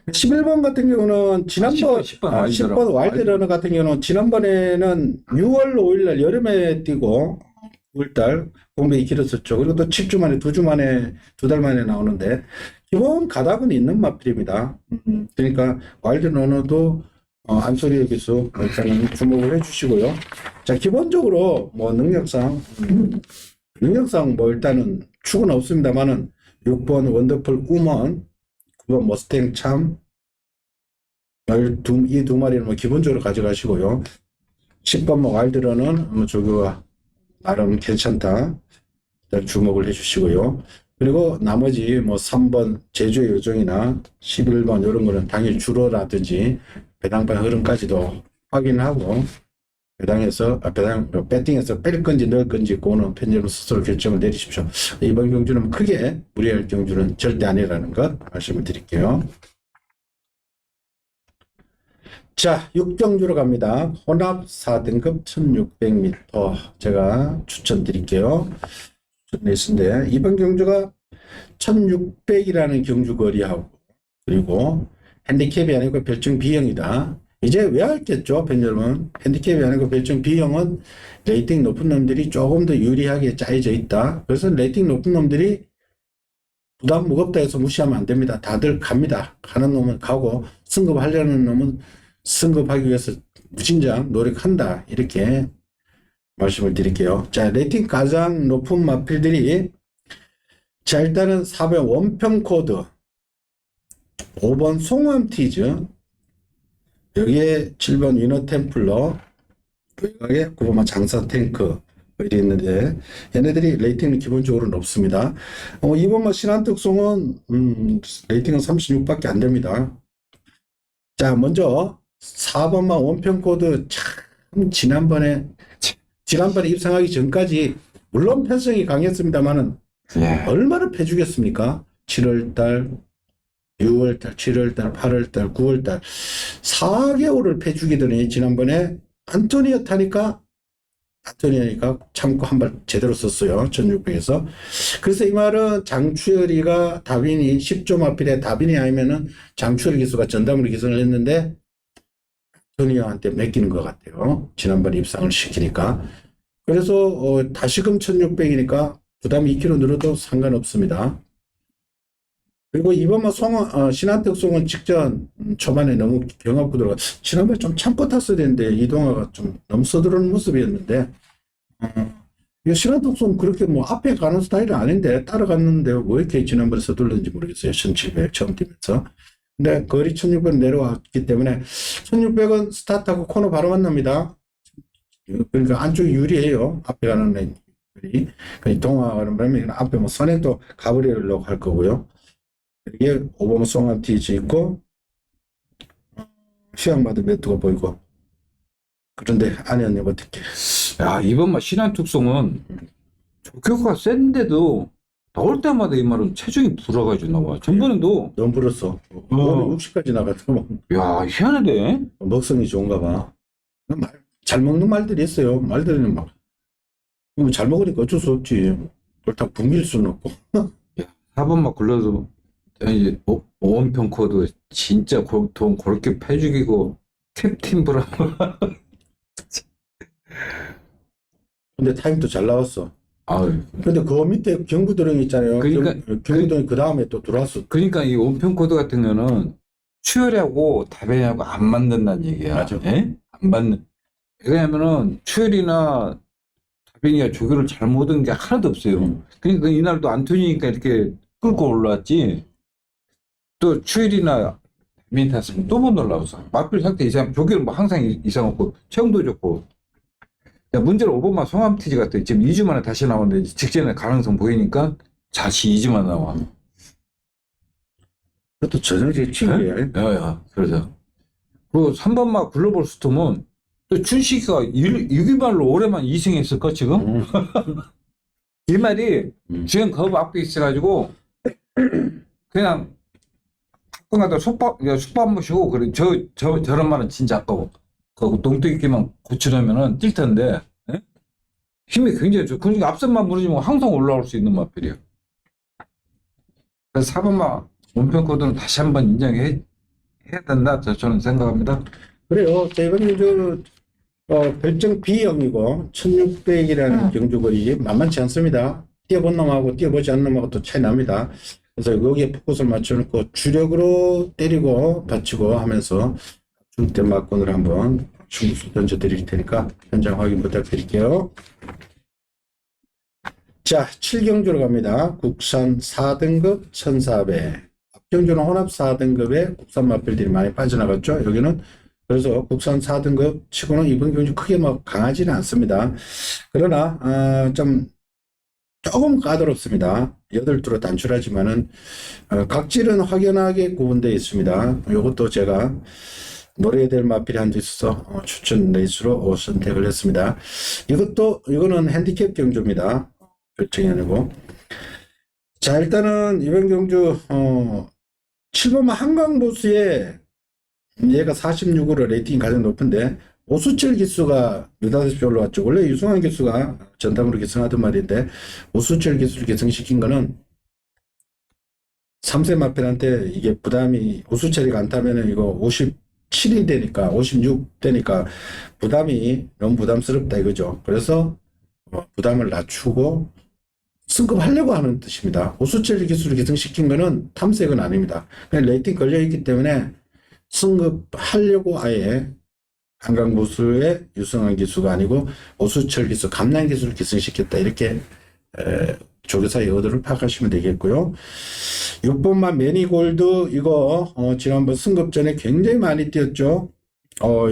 11번 같은 경우는 지난번 10번 와일드러너 같은 경우는 지난번에는 6월 5일날 여름에 뛰고 9월달 공백이 길었었죠. 그리고 또 7주 만에 2주 만에 2달 만에 나오는데 기본 가닥은 있는 마필입니다. 그러니까 와일드러너도 안소리의 기수 일단은 주목을 해주시고요. 자, 기본적으로 뭐 능력상 뭐 일단은 축은 없습니다만은 6번 원더풀 우먼, 9번 머스탱 참, 이 두 마리는 뭐 기본적으로 가져가시고요. 10번 뭐 와일드러는 뭐 조교가 나름 괜찮다. 일단 주목을 해주시고요. 그리고 나머지 뭐 3번 제주의 요정이나 11번 이런 거는 당일 주로라든지 배당판 흐름까지도 확인하고 배팅에서 뺄 건지 넣을 건지 그거는 팬여러분 스스로 결정을 내리십시오. 이번 경주는 크게 무리할 경주는 절대 아니라는 것 말씀을 드릴게요. 자, 6경주로 갑니다. 혼합 4등급 1600m 제가 추천드릴게요. 추천했는데 이번 경주가 1600이라는 경주 거리하고 그리고 핸디캡이 아니고 별정 B형이다. 이제 왜 알겠죠, 팬 여러분? 핸디캡이 아니고 별정 B형은 레이팅 높은 놈들이 조금 더 유리하게 짜여져 있다. 그래서 레이팅 높은 놈들이 부담 무겁다 해서 무시하면 안 됩니다. 다들 갑니다. 가는 놈은 가고 승급하려는 놈은 승급하기 위해서 무진장 노력한다. 이렇게 말씀을 드릴게요. 자, 레이팅 가장 높은 마필들이 자, 일단은 4번 원평 코드, 5번 송암티즈, 여기에 7번 위너 템플러, 여기에 9번 장사 탱크 이렇게 있는데 얘네들이 레이팅은 기본적으로 높습니다. 2번만 신한특송은 레이팅은 36밖에 안 됩니다. 자, 먼저 4번만 원평코드 참 지난번에 입상하기 전까지 물론 편성이 강했습니다만은 얼마나 패주겠습니까? 7월달, 6월달, 7월달, 8월달, 9월달 4개월을 패주기더니 지난번에 안토니가 참고 한 발 제대로 썼어요. 1600에서. 그래서 이 말은 장추열이가 다빈이 10조 마필에 다빈이 아니면은 장추열 기수가 전담으로 기선을 했는데 안토니한테 맡기는 것 같아요. 지난번에 입상을 시키니까. 그래서 다시금 1600이니까 부담이 2kg 늘어도 상관없습니다. 그리고 이번만 신한특송은 직전 초반에 너무 경합구 들어가 지난번에 좀 참고 탔어야 되는데 이동화가 좀 너무 서두르는 모습이었는데 신한특송 그렇게 뭐 앞에 가는 스타일은 아닌데 따라갔는데 왜 이렇게 지난번에 서둘렀는지 모르겠어요. 1700 처음 뛰면서. 근데 거리 1600 내려왔기 때문에 1600은 스타트하고 코너 바로 만납니다. 그러니까 안쪽이 유리해요. 앞에 가는 레인이. 동화가는 바람에 앞에 뭐 선행도 가브리엘로 갈 거고요. 이게 5번 송암티즈 있고 휴양마드 매트가 보이고 그런데 안혜연님 어떻게? 야, 이번만 신한특송은 조교가 센데도 나올 때마다 이 말은 체중이 불어가지고 나와. 전번에도 너무 불었어. 오늘 60까지 나갔더만. 야, 희한하네. 먹성이 좋은가 봐. 잘 먹는 말들이 있어요. 말들은 막 잘 먹으니까 어쩔 수 없지. 그렇다고 굶길 수는 없고. 4번만 굴러도 이제 오원평 코드 진짜 돈 그렇게 패죽이고 캡틴 브라보. 근데 타임도 잘 나왔어. 아유. 근데 그 밑에 경부도령 있잖아요. 그러니까 경부도령 그 다음에 또 들어왔어. 그러니까 이 오원평 코드 같은 거는 추열하고 다변하고 안 맞는다는 얘기야. 맞아. 예? 안 맞는. 왜냐면은 추열이나 다변이가 조교를 잘못 얻은 게 하나도 없어요. 그러니까 이날도 안토니니까 이렇게 끌고 올라왔지. 또 추일이나 다변이 탔으면 또 못 올라왔어. 마필 상태 이상, 조교는 뭐 항상 이상 없고 체형도 좋고. 야, 문제는 오바마 송암티지 같아. 지금 2주 만에 다시 나오는데 직전에 가능성 보이니까 자시 이지만 나와. 그것도 전형적인 튀기야. 야야, 그래서. 그 3번마 글로벌 스톰은 또 춘식이가 6위말로 올해만 2승했을까, 지금? 이 말이 주행 거부 앞에 있어가지고 그냥 가끔 가다 솥밥 모시고 그래. 저런 말은 진짜 아까워. 그 농땡이만 고치려면은 뛸 텐데, 예? 힘이 굉장히 좋아. 그러니까 앞선만 무너지면 항상 올라올 수 있는 마필이야. 그래서 4번마 원평 코드는 다시 한번 인정해야 된다. 저는 생각합니다. 그래요. 자, 이번 경주, 별정 B형이고, 1600이라는 경주거리 만만치 않습니다. 뛰어본 놈하고 뛰어보지 않는 놈하고 또 차이 납니다. 그래서 여기에 포커스를 맞춰놓고 주력으로 때리고 받치고 하면서 중대 막권을 한번 중수 던져드릴 테니까 현장 확인 부탁드릴게요. 자, 7경주로 갑니다. 국산 4등급 1400. 앞경주는 혼합 4등급에 국산 마필들이 많이 빠져나갔죠. 여기는 그래서 국산 4등급 치고는 이번 경주 크게 뭐 강하지는 않습니다. 그러나 좀 조금 까다롭습니다. 8두로 단출하지만은 각질은 확연하게 구분되어 있습니다. 이것도 제가 노려야 될 마필이 한 대 있어서 추천 레이스로 선택을 했습니다. 이거는 핸디캡 경주입니다. 결정이 아니고. 자, 일단은 이번 경주 7번마 한강보수에 얘가 46으로 레이팅이 가장 높은데 오수철 기수가 느닷없이 올라왔죠. 원래 유승환 기수가 전담으로 기승하던 말인데 오수철 기수를 기승시킨 거는 3세 마필한테 이게 부담이 오수철이가 안 타면은 이거 57이 되니까 56 되니까 부담이 너무 부담스럽다 이거죠. 그래서 부담을 낮추고 승급하려고 하는 뜻입니다. 오수철 기수를 기승시킨 거는 탐색은 아닙니다. 그냥 레이팅 걸려있기 때문에 승급하려고 아예 한강보수의 유승환 기수가 아니고 오수철 기수, 감난 기수를 기승시켰다. 이렇게 조교사의 의도를 파악하시면 되겠고요. 6번만 매니골드 이거 지난번 승급 전에 굉장히 많이 뛰었죠.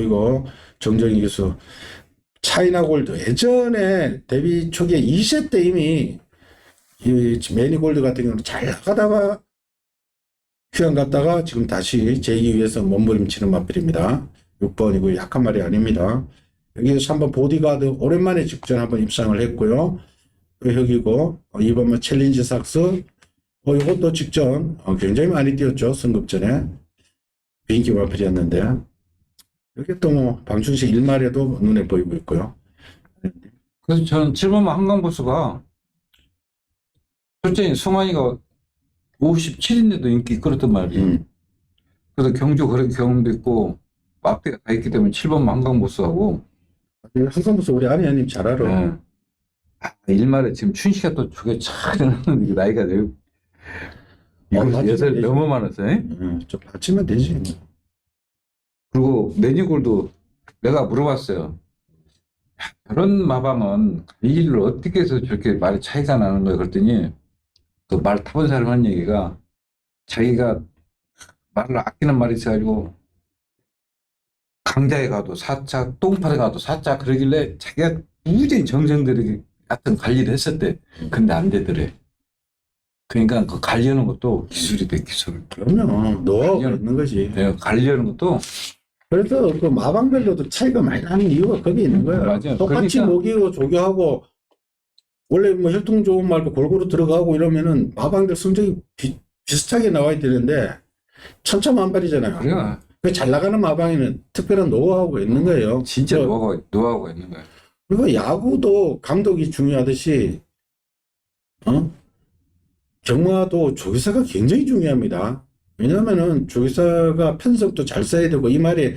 이거 정정희 기수. 차이나 골드 예전에 데뷔 초기에 2세 때 이미 이 매니골드 같은 경우는 잘 나가다가 휴양 갔다가 지금 다시 제2위에서 몸부림치는 마필입니다. 6번이고 약한 말이 아닙니다. 여기에서 3번 보디가드 오랜만에 직전 한번 입상을 했고요. 여기고 2번만 챌린지 삭스 이것도 직전 굉장히 많이 뛰었죠. 승급전에 비인기 마필이었는데 여기 또 뭐 방충식 1마리도 눈에 보이고 있고요. 그래서 저는 7번마 한강보수가 솔직히 승환이가 57인데도 인기 끌었단 말이에요. 그래서 경주 그런 경험도 있고 앞대가 다 있기 때문에 7번마 한강보수하고 한강보수 우리 안혜연님 잘 알아. 일말에 지금 춘식이가 또 저게 참 나이가 되고 예살 너무 많았어. 좀 받치면 되지. 그리고 매니골도 내가 물어봤어요. 저런 마방은 이 일을 어떻게 해서 저렇게 말이 차이가 나는 거야 그랬더니 그 말 타본 사람 한 얘기가 자기가 말을 아끼는 말이 있어가지고 강자에 가도 4차 똥파에 가도 4차 그러길래 자기가 무지히 정성들이 같은 관리를 했었대. 근데 안 되더래. 그러니까 그 관리하는 것도 기술이 돼, 기술. 그럼요. 노하우가 있는 거지. 내가 관리하는 것도 그래서 그 마방별로도 차이가 많이 나는 이유가 거기 있는 거야. 맞아요. 똑같이 그러니까. 먹이고 조교하고 원래 뭐 혈통 좋은 말도 골고루 들어가고 이러면은 마방들 성적이 비슷하게 나와야 되는데 천차만별이잖아요. 그래요. 그 잘 나가는 마방에는 특별한 노하우가 있는 거예요. 진짜 노하우가 있는 거예요. 그리고 야구도 감독이 중요하듯이 경마도 조교사가 굉장히 중요합니다. 왜냐하면은 조교사가 편성도 잘 써야 되고 이 말이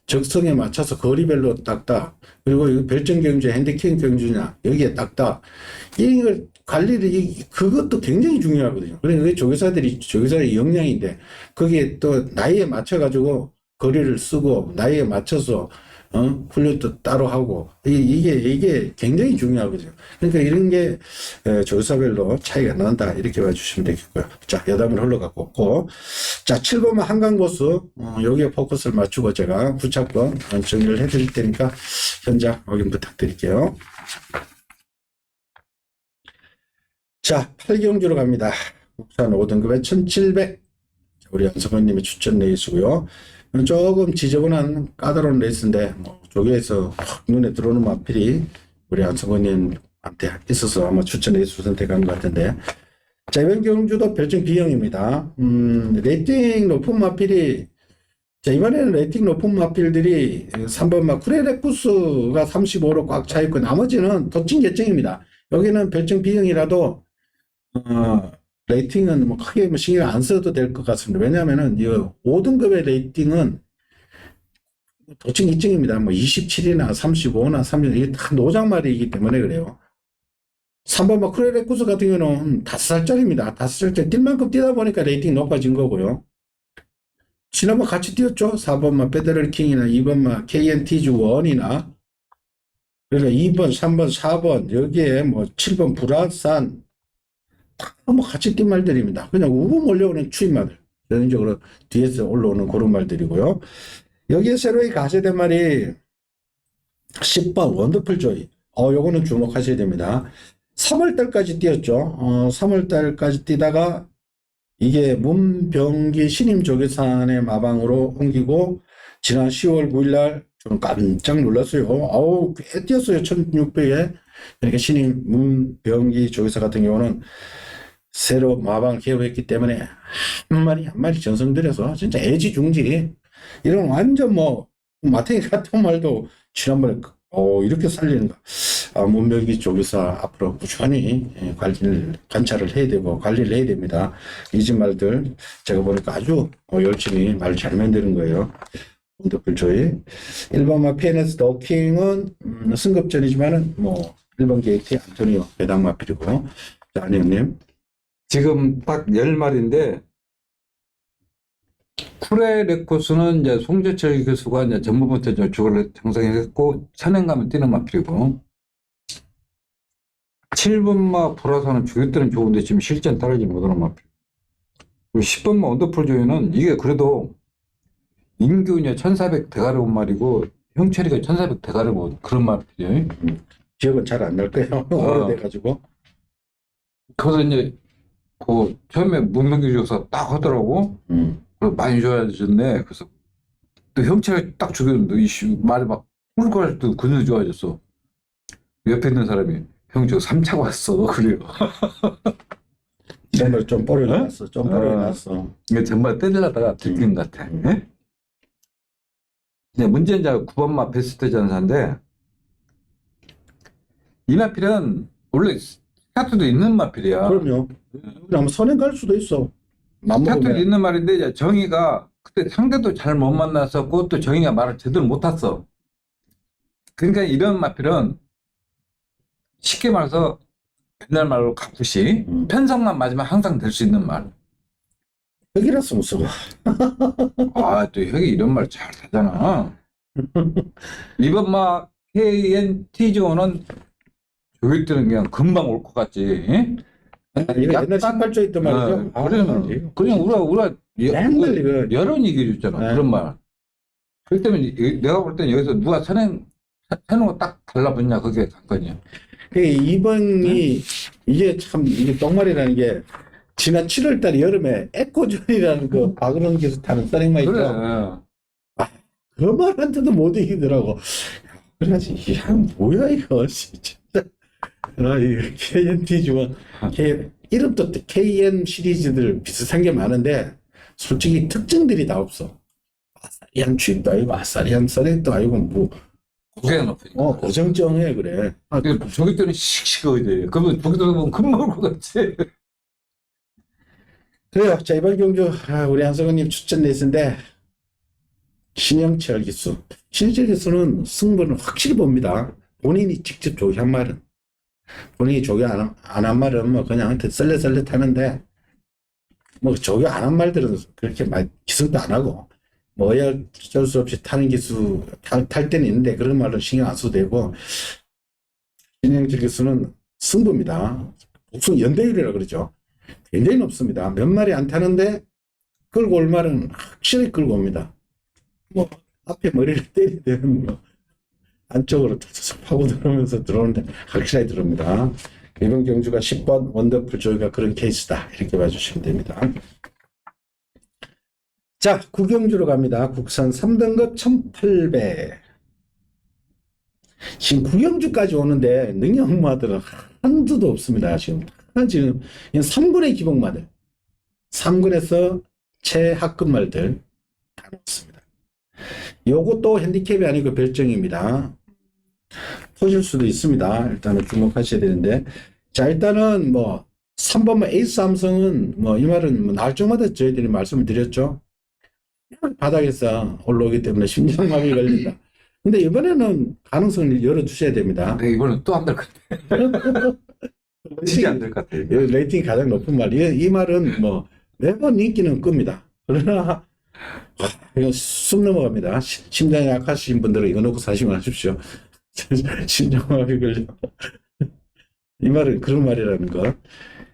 적성에 맞춰서 거리별로 딱딱 그리고 이 별정 경주, 핸디캡 경주냐 여기에 딱딱 이걸 관리를 그것도 굉장히 중요하거든요. 그러니까 조교사의 역량인데 거기에 또 나이에 맞춰 가지고 거리를 쓰고 나이에 맞춰서 훈련도 따로 하고 이게 굉장히 중요하거든요. 그러니까 이런 게 조교사별로 차이가 난다 이렇게 봐주시면 되겠고요. 자, 여담을 흘러가고 없고 자 7번만 한강보수 여기에 포커스를 맞추고 제가 구착권 정리를 해드릴 테니까 현장 확인 부탁드릴게요. 자, 8경주로 갑니다. 국산 5등급에 1700. 우리 안성원님이 추천 레이스고요. 조금 지저분한 까다로운 레이스인데 뭐 조교에서 확 눈에 들어오는 마필이 우리 안성원님한테 있어서 아마 추천 레이스로 선택한 것 같은데, 자, 이번 경주도 별점 B형입니다. 레이팅 높은 마필이, 자, 이번에는 레이팅 높은 마필들이 3번 마쿠레레쿠스가 35로 꽉 차있고 나머지는 도찐개정입니다. 여기는 별점 B형이라도 레이팅은 뭐 크게 뭐 신경 안 써도 될 것 같습니다. 왜냐하면은 이 5등급의 레이팅은 도찐개정입니다. 뭐 27이나 35나 30, 이게 다 노장말이기 때문에 그래요. 3번 마쿠레레쿠스 같은 경우는 5살짜리입니다. 5살짜리 뛸 만큼 뛰다 보니까 레이팅이 높아진 거고요. 지난번 같이 뛰었죠. 4번 페데럴킹이나 2번 KNTG1이나, 그러니까 2번, 3번, 4번, 여기에 뭐 7번 불화산, 다 뭐 같이 뛴 말들입니다. 그냥 우고 몰려오는 추임말들. 전형적으로 뒤에서 올라오는 그런 말들이고요. 여기에 새로이 가세된 말이 10번 원더풀 조이. 요거는 주목하셔야 됩니다. 3월달까지 뛰었죠. 3월달까지 뛰다가 이게 문병기 신임조계산의 마방으로 옮기고 지난 10월 9일날 저는 깜짝 놀랐어요. 꽤 뛰었어요. 1600에. 그러니까 신임 문병기 조계사 같은 경우는 새로 마방 개업했기 때문에 한 마리 전성들여서 진짜 애지중지, 이런 완전 뭐 마탱이 같은 말도 지난번에 이렇게 살리는가. 문병기 조교사 앞으로 꾸준히 관찰을 해야 되고 관리를 해야 됩니다. 이 집 말들 제가 보니까 아주 열심히 말 잘 만드는 거예요. 원더풀 조이. 1번 PNS 더킹은 승급전이지만은 뭐 1번 게이트 안토니오 배당 마필이고. 자, 안녕님. 지금 딱 10마리인데, 쿠레레코스는 이제 송재철 교수가 이제 전부부터 이제 주거를 형성했고, 선행가면 뛰는 마필이고, 7번마 보라사는 주격들은 좋은데 지금 실전 따르지 못하는 마필. 그리고 10번마 원더풀 조이는 이게 그래도 인규냐 1400 대가리고 말이고, 형철이가 1400 대가리고 그런 마필이에요. 기억은 잘 안 날 거예요. 오래돼가지고. 그래서 이제 그 처음에 문명기 조사 딱 하더라고. 그래서 많이 좋아졌네. 그래서 또 형체가 딱 죽였는데 이씨 말이 막 꿀꿀할 때 근육이 좋아졌어. 옆에 있는 사람이 형 저 3차 왔어. 그래요. 정말 좀 뽀려져 났어. 좀 뽀려져 났어. 이게 정말 때리려다가 들킨 것 같아. 예? 근데 문제는 이제 9번마 베스트 전사인데, 이 마필은 원래 스타트도 있는 마필이야. 그럼요. 그럼 선행 갈 수도 있어. 스타트도 맘먹으면. 있는 말인데 이제 정의가 그때 상대도 잘 못 만났었고 또 정의가 말을 제대로 못 탔어. 그러니까 이런 마필은 쉽게 말해서 옛날 말로 가쿠시 편성만 맞으면 항상 될 수 있는 말. 흑이라서 무서워. 또 형이 이런 말 잘 하잖아. 이번 막 KNTGO는 조일 때는 그냥 금방 올 것 같지. 예? 이거 옛날 18조 있던 말이죠. 그냥 우리가 맨날 이거. 여러 얘기해줬잖아. 네. 그런 말. 그렇기 때문에 내가 볼 때는 여기서 누가 해놓은 거 딱 달라붙냐, 그게 관건이야. 이번이 이게 참 이게 똥말이라는 게 지난 7월달 여름에 에코존이라는 그 박은홍 기수 타는 써닝만 그래. 있죠. 그 말한테도 못 이기더라고. 그래가지고 야 뭐야 이거 진짜. 이 KNT지만 이름도 KN 시리즈들 비슷한 게 많은데 솔직히 특징들이 다 없어. 아싸리한 취입도 아니고 아싸리한 써닝도 아니고 뭐 고개가 높으니까. 어정쩡해 그래. 저기 때는 씩씩하게. 그러면 저기다 보면 금방 올 것 같지. 그래요. 자, 이번 경주 우리 한성은님 추천 레이스인데 신영철 기수. 신영철 기수는 승부는 확실히 봅니다. 본인이 직접 조기한 말은. 본인이 조기 안 한 말은 뭐 그냥 썰레썰레 타는데, 뭐 조기 안 한 말들은 그렇게 기승도 안 하고, 뭐 어쩔 수 없이 타는 기수 탈 때는 있는데 그런 말은 신경 안 써도 되고, 신영철 기수는 승부입니다. 복수 연대율이라 그러죠. 굉장히 높습니다. 몇 마리 안 타는데 끌고 올 말은 확실히 끌고 옵니다. 뭐 앞에 머리를 때리든 뭐 안쪽으로 툭툭 파고 들어오면서 들어오는데 확실하게 들어옵니다. 이번 경주가 10번 원더풀 조이가 그런 케이스다. 이렇게 봐주시면 됩니다. 자, 구경주로 갑니다. 국산 3등급 1800. 지금 구경주까지 오는데 능력마들은 한두도 없습니다. 지금 3군의 기복마들, 3군에서 최하급 말들 다 넣었습니다. 요것도 핸디캡이 아니고 별정입니다. 터질 수도 있습니다. 일단은 주목하셔야 되는데, 자, 일단은 뭐 3번 에이스 삼성은 뭐 이 말은 뭐 날짜마다 저희들이 말씀을 드렸죠. 바닥에서 올라오기 때문에 심장마비 걸린다. 근데 이번에는 가능성을 열어주셔야 됩니다. 근데 이번엔 또 안 될 것 같아. 진짜 안 될 것 같아. 레이팅이 가장 높은 말. 이 말은 뭐 매번 인기는 끕니다. 그러나 이거 숨 넘어갑니다. 심장이 약하신 분들은 이거 놓고 사시면 하십시오. 심장마비 걸려. 이 말은 그런 말이라는 거.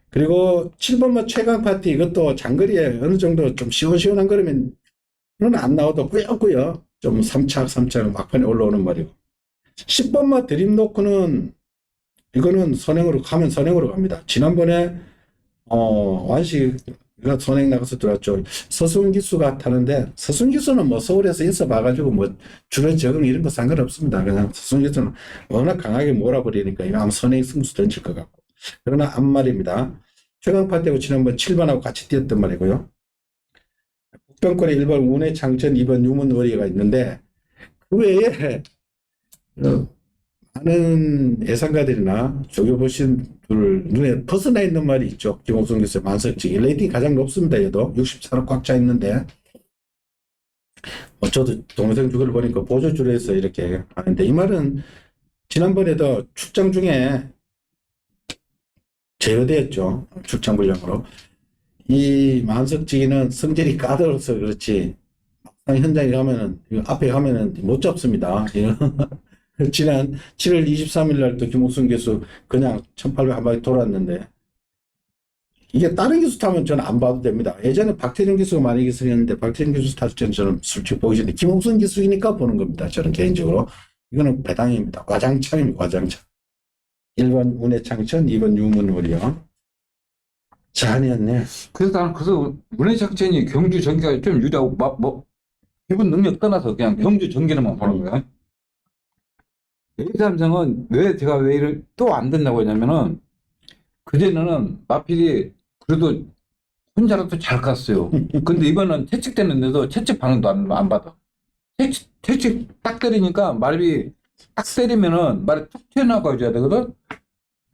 그리고 7번마 최강 파티, 이것도 장거리에 어느 정도 좀 시원시원한 거라면 안 나와도 꾸역꾸역 좀 3차 막판에 올라오는 말이고, 10번마 드림 노크는 이거는 선행으로 가면 선행으로 갑니다. 지난번에 완식이가 선행 나가서 들어왔죠. 서수은 기수가 타는데, 서수은 기수는 뭐 서울에서 있어 봐가지고 뭐 주변 적응 이런 거 상관없습니다. 그냥 서수은 기수는 워낙 강하게 몰아버리니까 이거 아마 선행 승수 던질 것 같고. 그러나 앞말입니다. 최강파트하고 지난번 7번하고 같이 뛰었단 말이고요. 북병권에 1번 운의 창천, 2번 유문 워리어가 있는데, 그 외에 많은 예상가들이나 조교보신 분 눈에 벗어나 있는 말이 있죠. 김옥순 교수의 만석증이 레이팅이 가장 높습니다. 얘도 64로 꽉 차 있는데, 저도 동영상 주글 보니까 보조줄에서 이렇게 하는데, 이 말은 지난번에도 출장 중에 제어되었죠. 출장 분량으로. 이 만석지기는 성질이 까다로워서 그렇지, 막상 현장에 가면은, 앞에 가면은 못 잡습니다. 지난 7월 23일 날도 김옥순 교수 그냥 1800 한 바퀴 돌았는데, 이게 다른 기수 타면 저는 안 봐도 됩니다. 예전에 박태준 기수가 많이 기수였는데, 박태준 기수 탔을 때는 저는 솔직히 보기 전에 김옥순 기수이니까 보는 겁니다. 저는 개인적으로. 이거는 배당입니다. 과장창입니다. 과장창. 1번 운의 창천, 2번 유문 워리어. 자, 아니었네. 그래서 나는 문해 작전이 경주 전기가 좀 유리하고 기본 능력 떠나서 그냥 경주 전기로만 보는 거야. 에이스 삼성은 왜 또 안 된다고 했냐면은, 그전에는 마필이 그래도 혼자라도 잘 갔어요. 근데 이번은 채찍되는데도 채찍 반응도 안 받아. 채찍 딱 때리니까 말이 딱 때리면은 말이 툭 튀어나가줘야 되거든.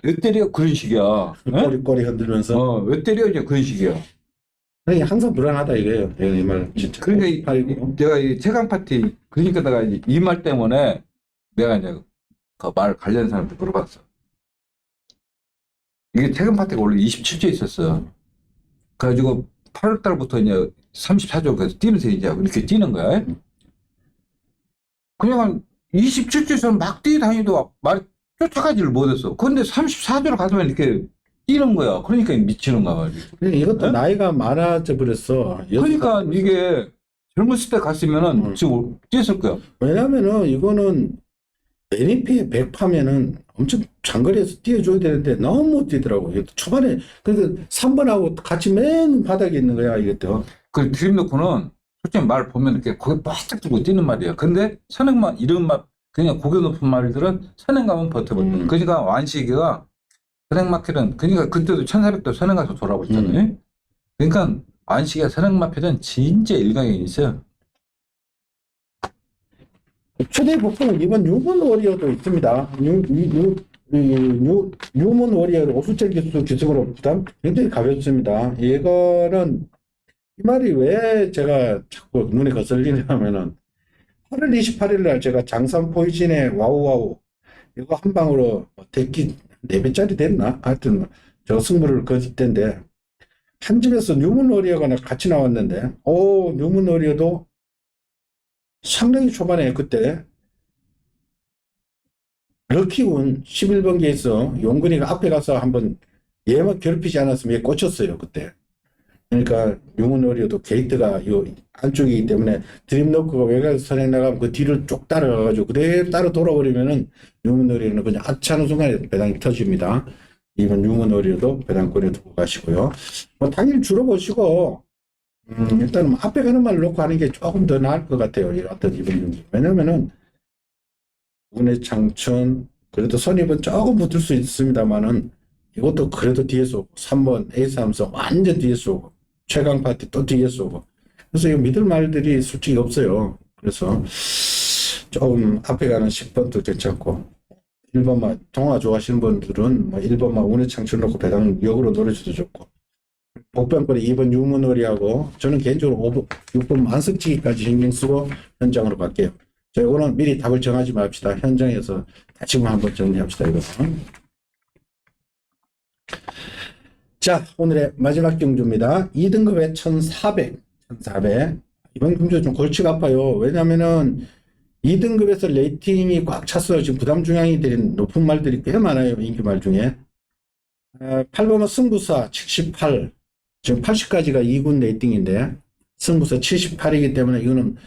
왜 때려? 그런 식이야. 꼬리 흔들면서. 왜 때려? 이제 그런 식이야. 아니, 항상 불안하다 이거예요. 이 말 진짜. 그러니까 내가 이 최강 파티, 그러니까 내가 이 말 때문에 내가 이제 그 말 관련 사람한테 물어봤어. 이게 최강 파티가 원래 27조 있었어. 그래가지고 8월 달부터 이제 34조 그래서 뛰면서 이제 이렇게 뛰는 거야. 그냥 한 27조에서 막 뛰다니도 말이 쫓아가지를 못했어. 그런데 34조로 가면 이렇게 뛰는 거야. 그러니까 미치는 거야. 이것도 나이가 많아져 버렸어. 그러니까 이게 젊었을 때 갔으면은 지금 뛰었을 거야. 왜냐면은 이거는 NEP 100파면은 엄청 장거리에서 뛰어줘야 되는데 너무 못 뛰더라고. 초반에 그래서 3번하고 같이 맨 바닥에 있는 거야 이것도. 그 드림 놓고는 솔직히 말 보면 이렇게 고개 바짝 들고 뛰는 말이야. 근데 선행만 이런 말 그냥 고개 높은 말들은 선행가면 버텨버려. 그러니까 완식이가 선행마필은 그러니까 그때도 1400도 선행가서 돌아오고 있잖아요. 그러니까 완식이가 선행마필은 진짜 일강이 있어요. 최대 복수는 이번 유문 워리어도 있습니다. 유문 워리어 오수철 기수로 부담 굉장히 가볍습니다. 이거는 이 말이 왜 제가 자꾸 눈에 거슬리냐면은 8월 28일 날 제가 장산 포이진의 와우와우 이거 한 방으로 대기 4배짜리 됐나? 하여튼 저 승부를 거질 텐데 한 집에서 뉴문 워리어가 같이 나왔는데 뉴문 워리어도 상당히 초반에 그때 럭키운 11번기에서 용근이가 앞에 가서 한번 얘만 괴롭히지 않았으면 얘 꽂혔어요 그때. 그러니까 뉴문 워리어도 게이트가 요 안쪽이기 때문에 드림 노크가 외곽에서 선행 나가면 그 뒤를 쭉 따라가가지고 그대로 따라 돌아버리면은 뉴문 워리어는 그냥 아차하는 순간에 배당이 터집니다. 2번 유문오리도 배당권에 두고 가시고요. 뭐 당일 줄어보시고 일단은 뭐 앞에 가는 말을 놓고 하는 게 조금 더 나을 것 같아요. 이 어떤 2번 경기. 왜냐면은 운해창천 그래도 선입은 조금 붙을 수 있습니다만은 이것도 그래도 뒤에서 오고 3번 에이스하면서 완전 뒤에서 오고 최강 파티 또 뒤에서 오고 그래서 이거 믿을 말들이 솔직히 없어요. 그래서 조금 앞에 가는 10번도 괜찮고 1번만 동화 좋아하시는 분들은 뭐 1번만 운해창천 놓고 배당 역으로 노려줘도 좋고 복병권에 2번 유문오리하고 저는 개인적으로 5번, 6번 만석치기까지 신경 쓰고 현장으로 갈게요. 자, 이거는 미리 답을 정하지 맙시다. 현장에서 지금 한번 정리합시다. 이거는. 자, 오늘의 마지막 경주입니다. 2등급에 1400. 이번 경주 좀 골치가 아파요. 왜냐면은 2등급에서 레이팅이 꽉 찼어요. 지금 부담 중앙이 들인 높은 말들이 꽤 많아요. 인기말 중에. 8번은 승부사 78. 지금 80까지가 2군 레이팅인데 승부사 78이기 때문에 이거는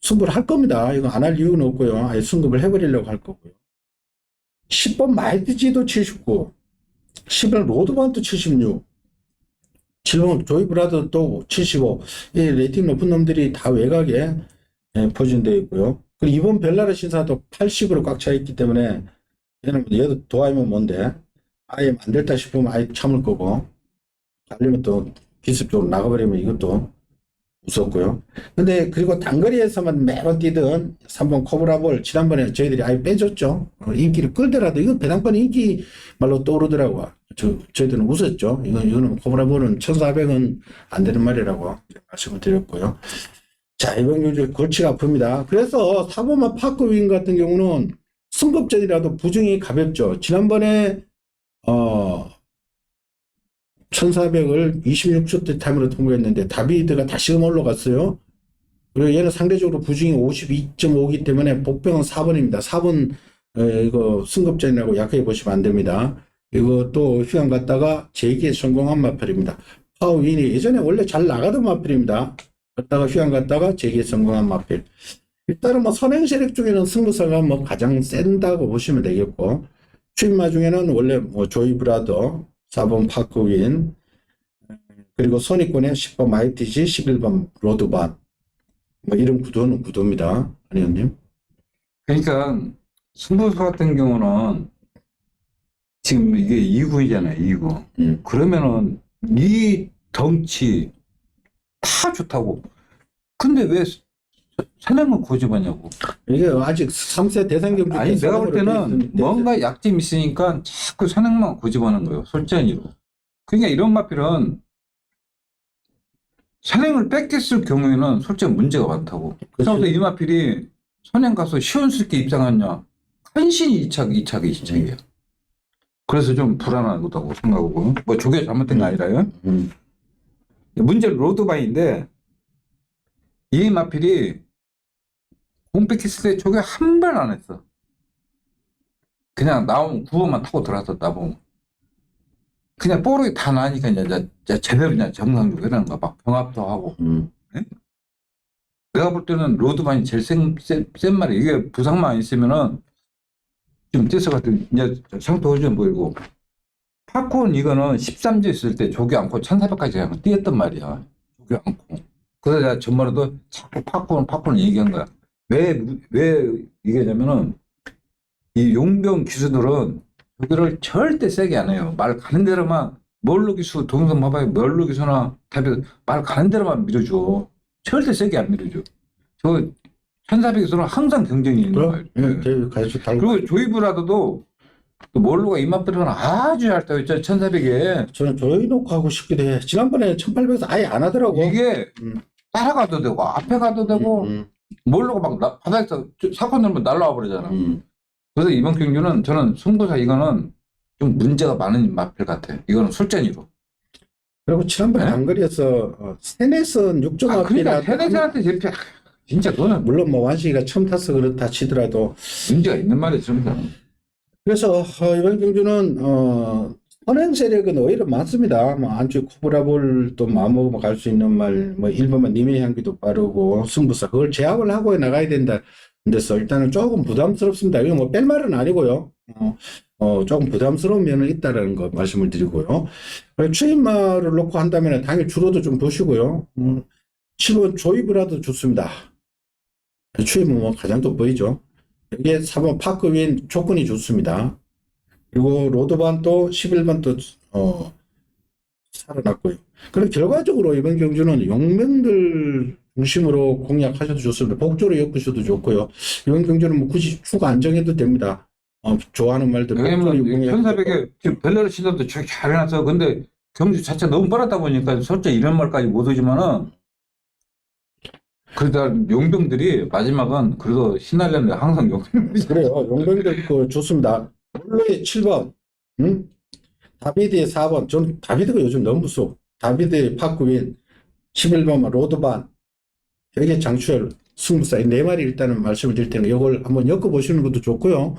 승부를 할 겁니다. 이거 안 할 이유는 없고요. 아예 승급을 해버리려고 할 거고요. 10번 마이티지도 79, 11번 로드반도 76, 7번 조이브라도 또 75. 이 레이팅 높은 놈들이 다 외곽에 포진되어 있고요. 그리고 2번 벨라르 신사도 80으로 꽉 차 있기 때문에 얘도 도와이면 뭔데 아예 안 됐다 싶으면 아예 참을 거고 아니면 또 기습적으로 나가버리면 이것도 무섭고요. 근데 그리고 단거리에서만 매번 뛰던 3번 코브라볼 지난번에 저희들이 아예 빼줬죠. 인기를 끌더라도 이거 배당권 인기 말로 떠오르더라고요. 저희들은 웃었죠. 이거는 코브라볼은 1,400은 안 되는 말이라고 말씀을 드렸고요. 자, 이번 경주 골치가 아픕니다. 그래서 4번만 파크윙 같은 경우는 승급전이라도 부중이 가볍죠. 지난번에 1400을 26초 타임으로 통과했는데 다비드가 다시금 올라갔어요. 그리고 얘는 상대적으로 부중이 52.5이기 때문에 복병은 4번입니다. 4번 이거 승급전이라고 약하게 보시면 안 됩니다. 이거 또 휴양 갔다가 재기에 성공한 마필입니다. 파워윈이 예전에 원래 잘 나가던 마필입니다. 갔다가 휴양 갔다가 재기에 성공한 마필. 일단은 뭐 선행 세력 중에는 승부사가 뭐 가장 센다고 보시면 되겠고 추임마 중에는 원래 뭐 조이브라더 4번 파크윈 그리고 선입권에 10번 마이티지 11번 로드반 뭐 이런 구도는 구도입니다. 안의원님. 그러니까 승부사 같은 경우는 지금 이게 2구이잖아요. 2구. 그러면은 이 덩치 다 좋다고. 근데 왜 선행을 고집하냐고. 이게 아직 3세 대상 경주 아니 내가 볼 때는 뭔가 약점이 있으니까 자꾸 선행만 고집하는 거예요. 솔직히로. 그러니까 이런 마필은 선행을 뺏겼을 경우에는 솔직히 문제가 많다고. 그래서 이 마필이 선행 가서 시원스럽게 입장하냐. 간신히 이착이야. 그래서 좀 불안하다고 생각하고. 뭐 조개 잘못된 거 아니라요. 문제는 로드바인데 이 마필이 공 뺏겼을 때 조개 한 번 안 했어. 그냥 나오면 9번만 타고 들어왔어. 나보면. 그냥 뽀록이 다 나니까 이제 제대로 그냥 정상적으로 해라는가 막 병합도 하고. 네? 내가 볼 때는 로드반이 제일 센 말이야. 이게 부상만 안 있으면은 좀 뛰서 같은 이제 상토 좀 보이고. 팝콘 이거는 13주 있을 때 조기 않고 1400까지 뛰었단 말이야. 조기 않고. 그래서 내가 전번에도 자꾸 팝콘을 얘기한 거야. 왜 얘기하냐면은 이 용병 기수들은 조기를 절대 세게 안 해요. 말 가는 대로만 멀로 기수 동선 봐봐요. 멀로 기수나 답이 말 가는 대로만 밀어줘. 절대 세게 안 밀어줘. 저 1400에서는 항상 경쟁이 있는 거예요. 그리고 조이브라더도 또 몰루가 입맛들은 아주 잘 타요. 1400에. 저는 조이놓고 하고 싶기도 해. 지난번에 1800에서 아예 안 하더라고. 이게 따라가도 되고 앞에 가도 되고 몰루가 막 바닥에서 사건 들면 날라와 버리잖아. 그래서 이번 경주는 저는 승부사 이거는 좀 문제가 많은 마필 같아. 이거는 술전이로. 그리고 지난번에 단거리에서 세네선 6종 그러니까 세네선한테 제일 진짜 그거는 물론 뭐 완식이가 처음 타서 그렇다 치더라도 문제가 있는 말이죠. 그래서 이번 경주는 선행 세력은 오히려 많습니다. 뭐 안쪽 쿠브라볼도 마음먹으면 갈 수 있는 말, 뭐 1번만 님의 향기도 빠르고 승부사 그걸 제압을 하고 나가야 된다. 그래서 일단은 조금 부담스럽습니다. 이거 뭐 뺄 말은 아니고요. 조금 부담스러운 면은 있다라는 거 말씀을 드리고요. 추임말을 놓고 한다면 당일 주로도 좀 보시고요. 7번 조이브라도 좋습니다. 추임은 뭐 가장 돋보이죠. 여기에 4번 파크 윈 조건이 좋습니다. 그리고 로드반도 11번 또 살아났고요. 그럼 결과적으로 이번 경주는 용병들 중심으로 공략하셔도 좋습니다. 복조로 엮으셔도 좋고요. 이번 경주는 뭐 굳이 추가 안 정해도 됩니다. 좋아하는 말들 복조로 왜냐면 공략. 1400에 지금 벨레르 시도도 잘 해놨어. 근데 경주 자체가 너무 빨랐다 보니까 솔직히 이런 말까지 못 오지만은 그러다 용병들이 마지막은 그래도 신나려면 항상 용병들이 그래요. 용병들 좋습니다. 롤러의 7번, 다비드의 4번. 전 다비드가 요즘 너무 무서워. 다비드의 파크윈, 11번 로드반, 여기에 장추열, 승부사 이 네 마리 일단은 말씀을 드릴 테니까 이걸 한번 엮어보시는 것도 좋고요.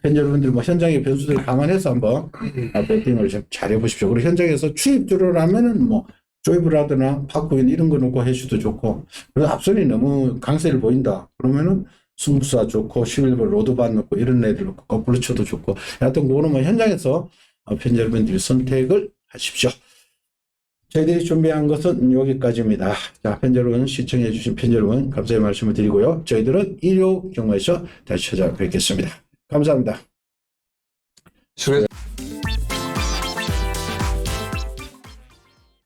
팬 여러분들 뭐 현장의 변수들을 감안해서 한번 배팅을 좀 잘해보십시오. 그리고 현장에서 추입주를 하면은 뭐 조이브라드나 파크윈 이런 거 놓고 해주도 좋고, 그래서 앞선이 너무 강세를 보인다 그러면은 승부사 좋고 11번 로드반 넣고 이런 애들 넣고 거꾸로 쳐도 좋고, 하여튼 그거는 뭐 현장에서 팬 여러분들이 선택을 하십시오. 저희들이 준비한 것은 여기까지입니다. 자, 팬 여러분, 시청해주신 팬 여러분, 감사의 말씀을 드리고요. 저희들은 일요 경마에서 다시 찾아뵙겠습니다. 감사합니다. 수고했